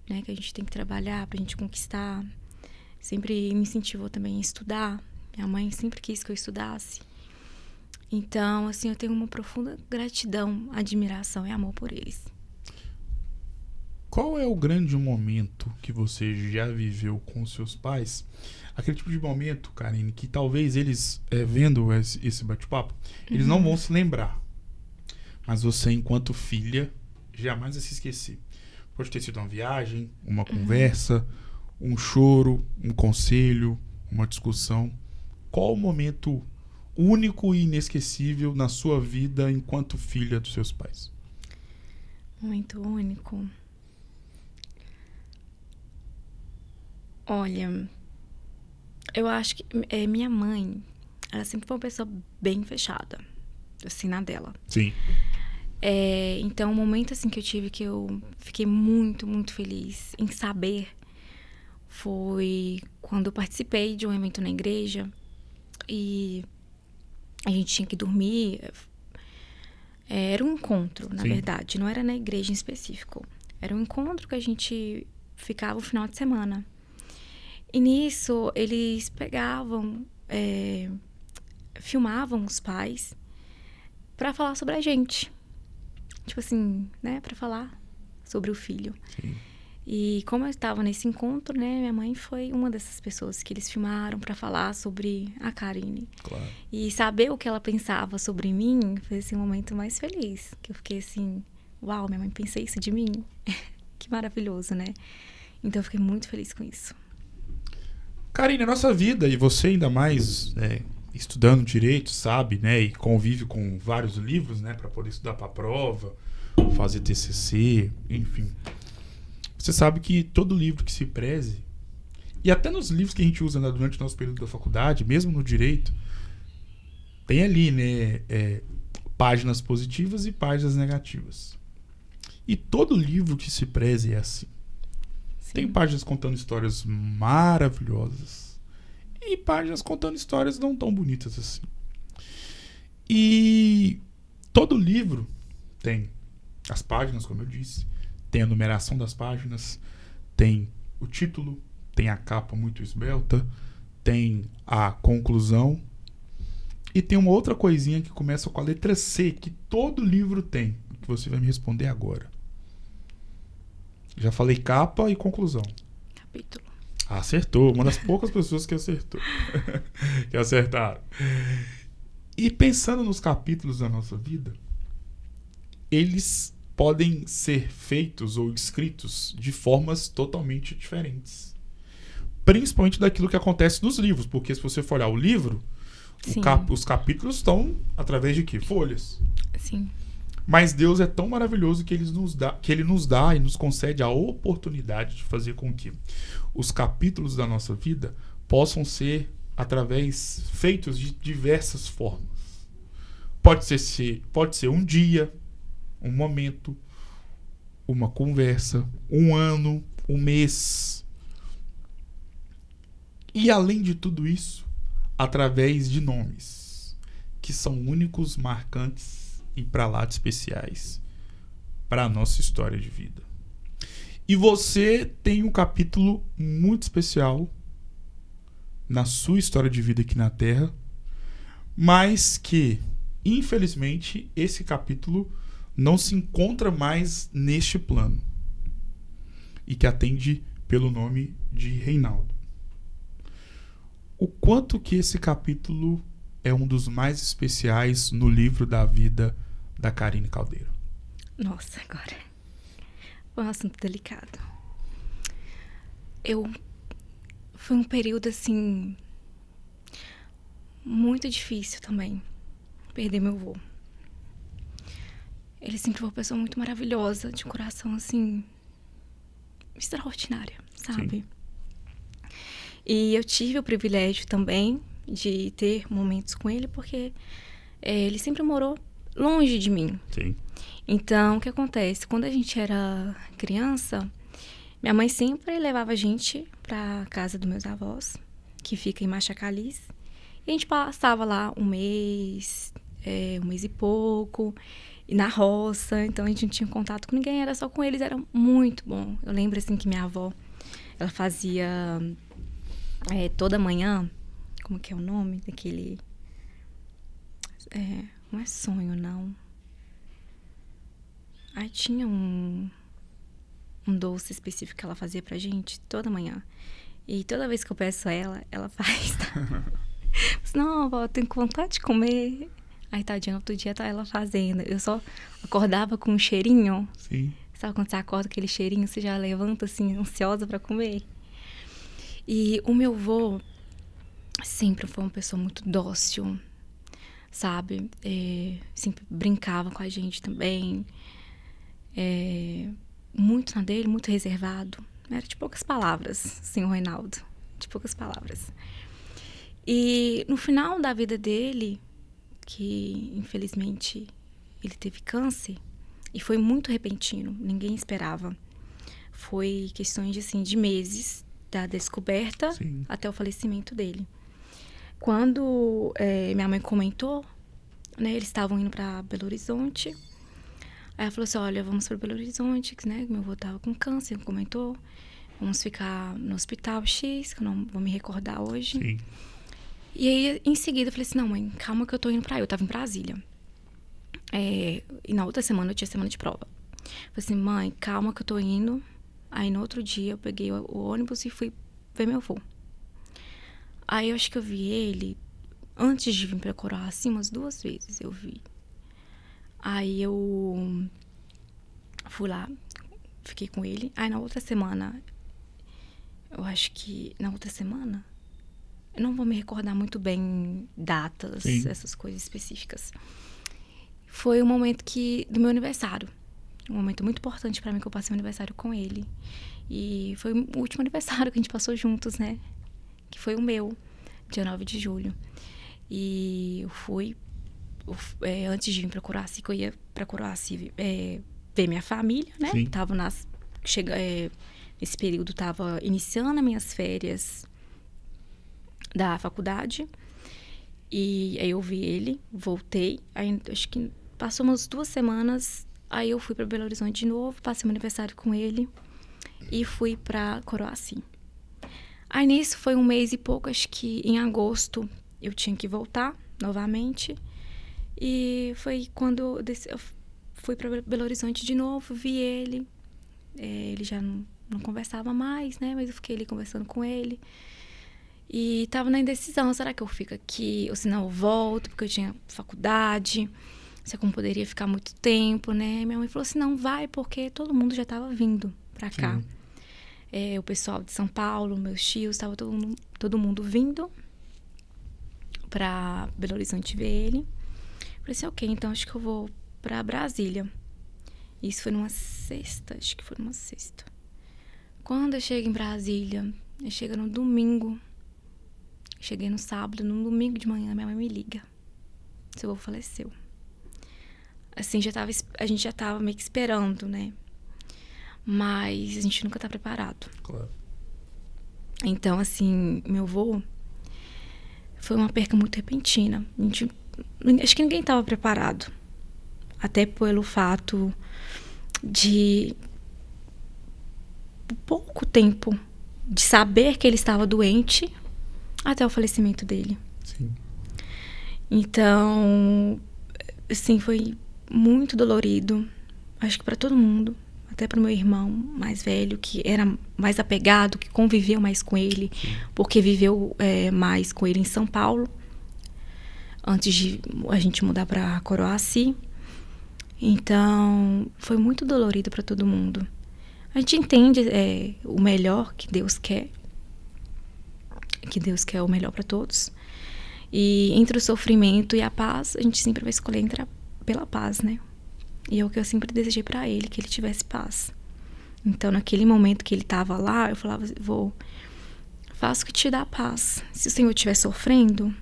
né? Que a gente tem que trabalhar pra gente conquistar. Sempre me incentivou também a estudar. Minha mãe sempre quis que eu estudasse. Então, assim, eu tenho uma profunda gratidão, admiração e amor por eles. Qual é o grande momento que você já viveu com seus pais? Aquele tipo de momento, Karine, que talvez eles, vendo esse bate-papo, eles não vão se lembrar. Mas você, enquanto filha, jamais vai se esquecer. Pode ter sido uma viagem, uma conversa, um choro, um conselho, uma discussão. Qual o momento único e inesquecível na sua vida enquanto filha dos seus pais? Momento único. Olha, eu acho que minha mãe, ela sempre foi uma pessoa bem fechada, assim, na dela. Sim. Então, o momento assim que eu tive que eu fiquei muito, muito feliz em saber foi quando eu participei de um evento na igreja e a gente tinha que dormir. Era um encontro, na verdade, não era na igreja em específico. Era um encontro que a gente ficava o final de semana. E nisso, eles pegavam, filmavam os pais para falar sobre a gente. Tipo assim, né? Pra falar sobre o filho. Sim. E como eu estava nesse encontro, né? Minha mãe foi uma dessas pessoas que eles filmaram pra falar sobre a Karine. Claro. E saber o que ela pensava sobre mim foi esse momento mais feliz. Que eu fiquei assim, uau, minha mãe pensa isso de mim. Que maravilhoso, né? Então eu fiquei muito feliz com isso. Karine, a nossa vida, e você ainda mais estudando direito, sabe, né, e convive com vários livros, né, para poder estudar para a prova, fazer TCC, enfim. Você sabe que todo livro que se preze, e até nos livros que a gente usa durante o nosso período da faculdade, mesmo no direito, tem ali, né, páginas positivas e páginas negativas. E todo livro que se preze é assim. Sim. Tem páginas contando histórias maravilhosas e páginas contando histórias não tão bonitas assim. E todo livro tem as páginas, como eu disse, tem a numeração das páginas, tem o título, tem a capa muito esbelta, tem a conclusão e tem uma outra coisinha que começa com a letra C, que todo livro tem, que você vai me responder agora. Já falei capa e conclusão. Capítulo. Acertou. Uma das poucas pessoas que acertou. Que acertaram. E pensando nos capítulos da nossa vida, eles podem ser feitos ou escritos de formas totalmente diferentes. Principalmente daquilo que acontece nos livros. Porque se você for olhar o livro, os capítulos estão através de quê? Folhas. Sim. Mas Deus é tão maravilhoso que Ele nos dá e nos concede a oportunidade de fazer com que os capítulos da nossa vida possam ser feitos de diversas formas. Pode ser um dia, um momento, uma conversa, um ano, um mês. E além de tudo isso, através de nomes que são únicos, marcantes e para lá de especiais para a nossa história de vida. E você tem um capítulo muito especial na sua história de vida aqui na Terra, mas que, infelizmente, esse capítulo não se encontra mais neste plano e que atende pelo nome de Reinaldo. O quanto que esse capítulo é um dos mais especiais no livro da vida da Karine Caldeira? Nossa, agora foi um assunto delicado. Foi um período, assim, muito difícil também, perder meu avô. Ele sempre foi uma pessoa muito maravilhosa, de coração, assim, extraordinária, sabe? Sim. E eu tive o privilégio também de ter momentos com ele, porque ele sempre morou longe de mim. Sim. Então, o que acontece? Quando a gente era criança, minha mãe sempre levava a gente pra casa dos meus avós, que fica em Machacaliz. E a gente passava lá um mês e pouco, e na roça. Então, a gente não tinha contato com ninguém, era só com eles, era muito bom. Eu lembro, assim, que minha avó, ela fazia toda manhã, como que é o nome daquele... não é sonho, não. Aí tinha um doce específico que ela fazia pra gente toda manhã. E toda vez que eu peço a ela, ela faz. Tá? Não, avó, eu tenho vontade de comer. Aí, tadinha, outro dia tá ela fazendo. Eu só acordava com um cheirinho. Sim. Sabe quando você acorda com aquele cheirinho, você já levanta, assim, ansiosa pra comer? E o meu avô sempre foi uma pessoa muito dócil, sabe? Sempre brincava com a gente também. Muito na dele, muito reservado. Era de poucas palavras, senhor Reinaldo. De poucas palavras. E no final da vida dele, que infelizmente ele teve câncer, e foi muito repentino, ninguém esperava. Foi questões de meses, da descoberta Sim. até o falecimento dele. Quando minha mãe comentou, né, eles estavam indo para Belo Horizonte. Aí ela falou assim, olha, vamos para Belo Horizonte, né? Meu avô estava com câncer, comentou. Vamos ficar no hospital X, que eu não vou me recordar hoje. Sim. E aí, em seguida, eu falei assim, não, mãe, calma que eu tô indo pra aí. Eu tava em Brasília. E na outra semana, eu tinha semana de prova. Eu falei assim, mãe, calma que eu tô indo. Aí, no outro dia, eu peguei o ônibus e fui ver meu avô. Aí, eu acho que eu vi ele, antes de vir pra Coroá, assim, umas 2 vezes eu vi. Aí, eu fui lá, fiquei com ele. Aí, na outra semana, eu acho que na outra semana, eu não vou me recordar muito bem datas, Sim. essas coisas específicas. Foi um momento do meu aniversário. Um momento muito importante pra mim, que eu passei o aniversário com ele. E foi o último aniversário que a gente passou juntos, né? Que foi o meu, dia 9 de julho. E eu fui, antes de vir pra Coroaci, que eu ia pra Coroaci ver minha família, né? Sim. Tava nesse período, tava iniciando as minhas férias da faculdade. E aí eu vi ele, voltei. Aí acho que passou umas 2 semanas. Aí eu fui pra Belo Horizonte de novo, passei meu aniversário com ele e fui pra Coroaci. Aí nisso foi 1 mês e pouco, acho que em agosto eu tinha que voltar novamente. E foi quando eu fui pra Belo Horizonte de novo, vi ele. Ele já não conversava mais, né? Mas eu fiquei ali conversando com ele. E tava na indecisão, será que eu fico aqui? Ou se não, eu volto, porque eu tinha faculdade. Se eu não poderia ficar muito tempo, né? Minha mãe falou assim, não, vai, porque todo mundo já tava vindo pra cá. O pessoal de São Paulo, meus tios, tava todo mundo vindo pra Belo Horizonte ver ele. Falei assim, ok, então acho que eu vou pra Brasília. Isso foi numa sexta, acho que foi numa sexta. Quando eu chego em Brasília, eu chego no domingo. Cheguei no sábado, no domingo de manhã, minha mãe me liga. Seu avô faleceu. Assim, a gente já tava meio que esperando, né? Mas a gente nunca tá preparado. Claro. Então, assim, meu avô foi uma perca muito repentina. Acho que ninguém tava preparado. Até pelo fato de pouco tempo de saber que ele estava doente, até o falecimento dele. Sim. Então, assim, foi muito dolorido. Acho que para todo mundo. Até para o meu irmão mais velho, que era mais apegado, que conviveu mais com ele, porque viveu mais com ele em São Paulo, antes de a gente mudar para Coroaci. Então, foi muito dolorido para todo mundo. A gente entende o melhor que Deus quer o melhor para todos. E entre o sofrimento e a paz, a gente sempre vai escolher entrar pela paz, né? E é o que eu sempre desejei para ele, que ele tivesse paz. Então, naquele momento que ele estava lá, eu falava, faça o que te dá paz. Se o Senhor estiver sofrendo,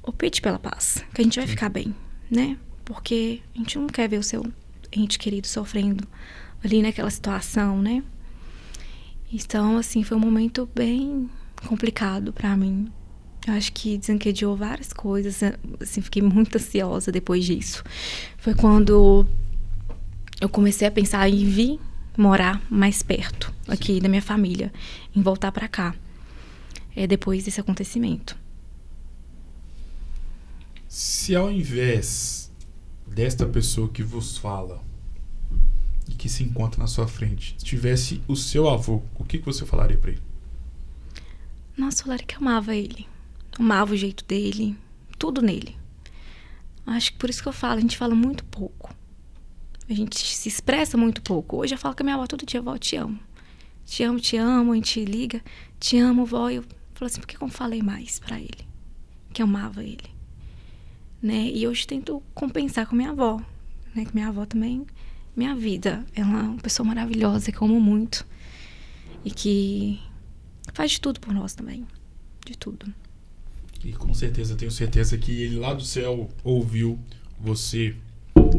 opte pela paz, que a gente vai ficar bem, né? Porque a gente não quer ver o seu ente querido sofrendo ali naquela situação, né? Então, assim, foi um momento bem complicado para mim. Eu acho que desencadeou várias coisas, assim, fiquei muito ansiosa depois disso. Foi quando eu comecei a pensar em vir morar mais perto aqui da minha família, em voltar para cá, depois desse acontecimento. Se ao invés desta pessoa que vos fala e que se encontra na sua frente, tivesse o seu avô, o que você falaria para ele? Nossa, eu falaria que amava ele. Amava o jeito dele, tudo nele. Acho que por isso que eu falo, a gente fala muito pouco. A gente se expressa muito pouco. Hoje eu falo com a minha avó todo dia, vó, te amo. Te amo, te amo. A gente liga, te amo, vó. Eu falo assim, por que eu não falei mais pra ele? Que eu amava ele. Né? E hoje tento compensar com a minha avó. Né? Que minha avó também, minha vida. Ela é uma pessoa maravilhosa, que eu amo muito. E que faz de tudo por nós também. De tudo. E com certeza, tenho certeza que ele lá do céu ouviu você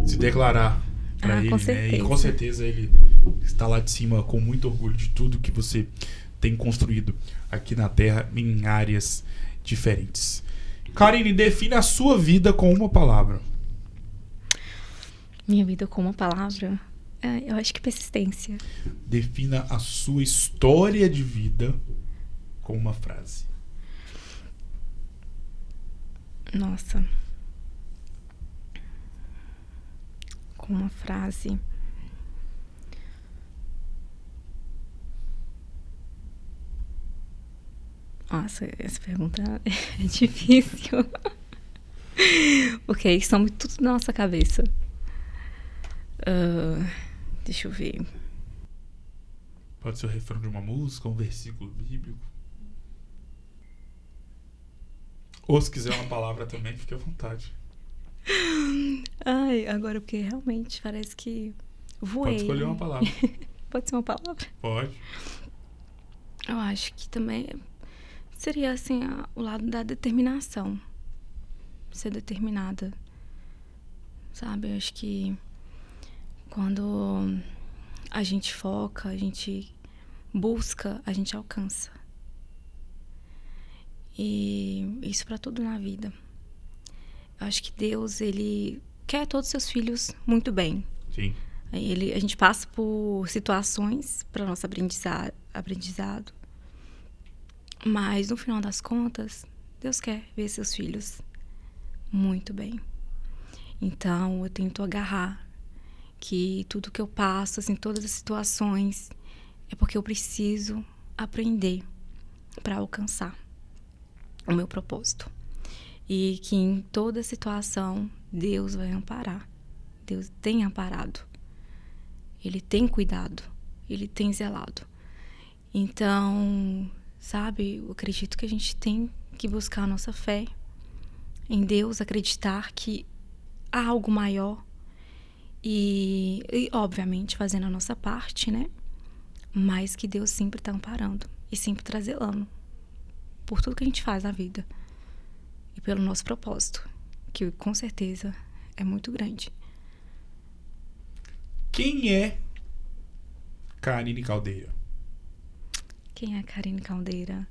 se declarar para ele, né? E com certeza ele está lá de cima com muito orgulho de tudo que você tem construído aqui na Terra em áreas diferentes. Karine, define a sua vida com uma palavra. Minha vida com uma palavra? Eu acho que persistência. Defina a sua história de vida com uma frase. Nossa. Com uma frase. Nossa, essa pergunta é difícil. Porque isso são tudo na nossa cabeça. Deixa eu ver. Pode ser o refrão de uma música, um versículo bíblico. Ou se quiser uma palavra também, fique à vontade. Ai, agora porque realmente parece que voei. Pode escolher uma palavra. Pode ser uma palavra? Pode. Eu acho que também seria assim o lado da determinação. Ser determinada. Sabe? Eu acho que quando a gente foca, a gente busca, a gente alcança. E isso para tudo na vida. Eu acho que Deus, ele quer todos os seus filhos muito bem. Sim. A gente passa por situações para nosso aprendizado. Mas, no final das contas, Deus quer ver seus filhos muito bem. Então, eu tento agarrar que tudo que eu passo, assim, todas as situações, é porque eu preciso aprender para alcançar o meu propósito. E que em toda situação, Deus vai amparar. Deus tem amparado. Ele tem cuidado. Ele tem zelado. Então, sabe, eu acredito que a gente tem que buscar a nossa fé em Deus, acreditar que há algo maior e obviamente, fazendo a nossa parte, né? Mas que Deus sempre está amparando e sempre está zelando por tudo que a gente faz na vida. E pelo nosso propósito, que com certeza é muito grande. Quem é Karine Caldeira? Quem é Karine Caldeira?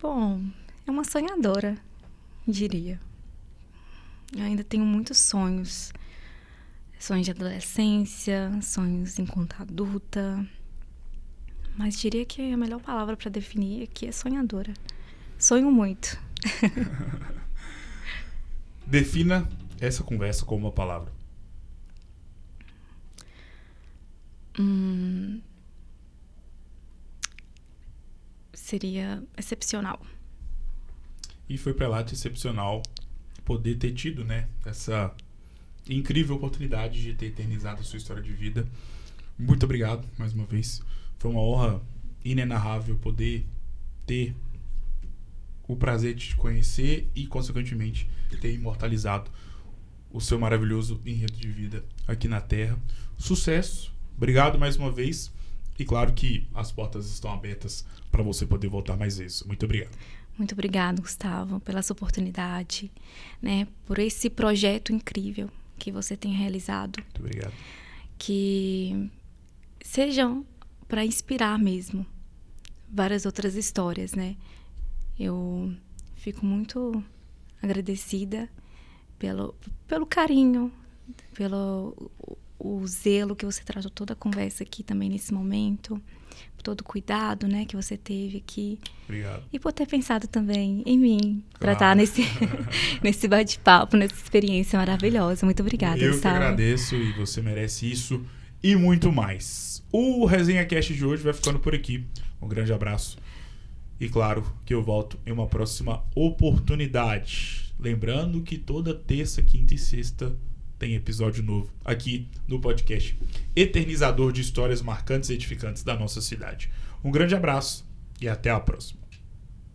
Bom, é uma sonhadora, diria. Eu ainda tenho muitos sonhos. Sonhos de adolescência, sonhos enquanto adulta. Mas diria que a melhor palavra para definir aqui é sonhadora. Sonho muito. Defina essa conversa com uma palavra. Seria excepcional. E foi pra lá de excepcional poder ter tido, né, essa incrível oportunidade de ter eternizado a sua história de vida. Muito obrigado, mais uma vez. Foi uma honra inenarrável poder ter o prazer de te conhecer e, consequentemente, ter imortalizado o seu maravilhoso enredo de vida aqui na Terra. Sucesso! Obrigado mais uma vez. E claro que as portas estão abertas para você poder voltar mais vezes. Muito obrigado. Muito obrigado, Gustavo, pela sua oportunidade, né, por esse projeto incrível que você tem realizado. Muito obrigado. Que sejam para inspirar mesmo várias outras histórias, né? Eu fico muito agradecida pelo carinho, pelo o zelo que você traz toda a conversa aqui também nesse momento, por todo o cuidado, né, que você teve aqui. Obrigado. E por ter pensado também em mim, para estar nesse bate-papo, nessa experiência maravilhosa. Muito obrigada, Eu Gustavo. que agradeço e você merece isso e muito mais. O Resenha Cast de hoje vai ficando por aqui. Um grande abraço. E claro que eu volto em uma próxima oportunidade. Lembrando que toda terça, quinta e sexta tem episódio novo aqui no podcast eternizador de histórias marcantes e edificantes da nossa cidade. Um grande abraço e até a próxima.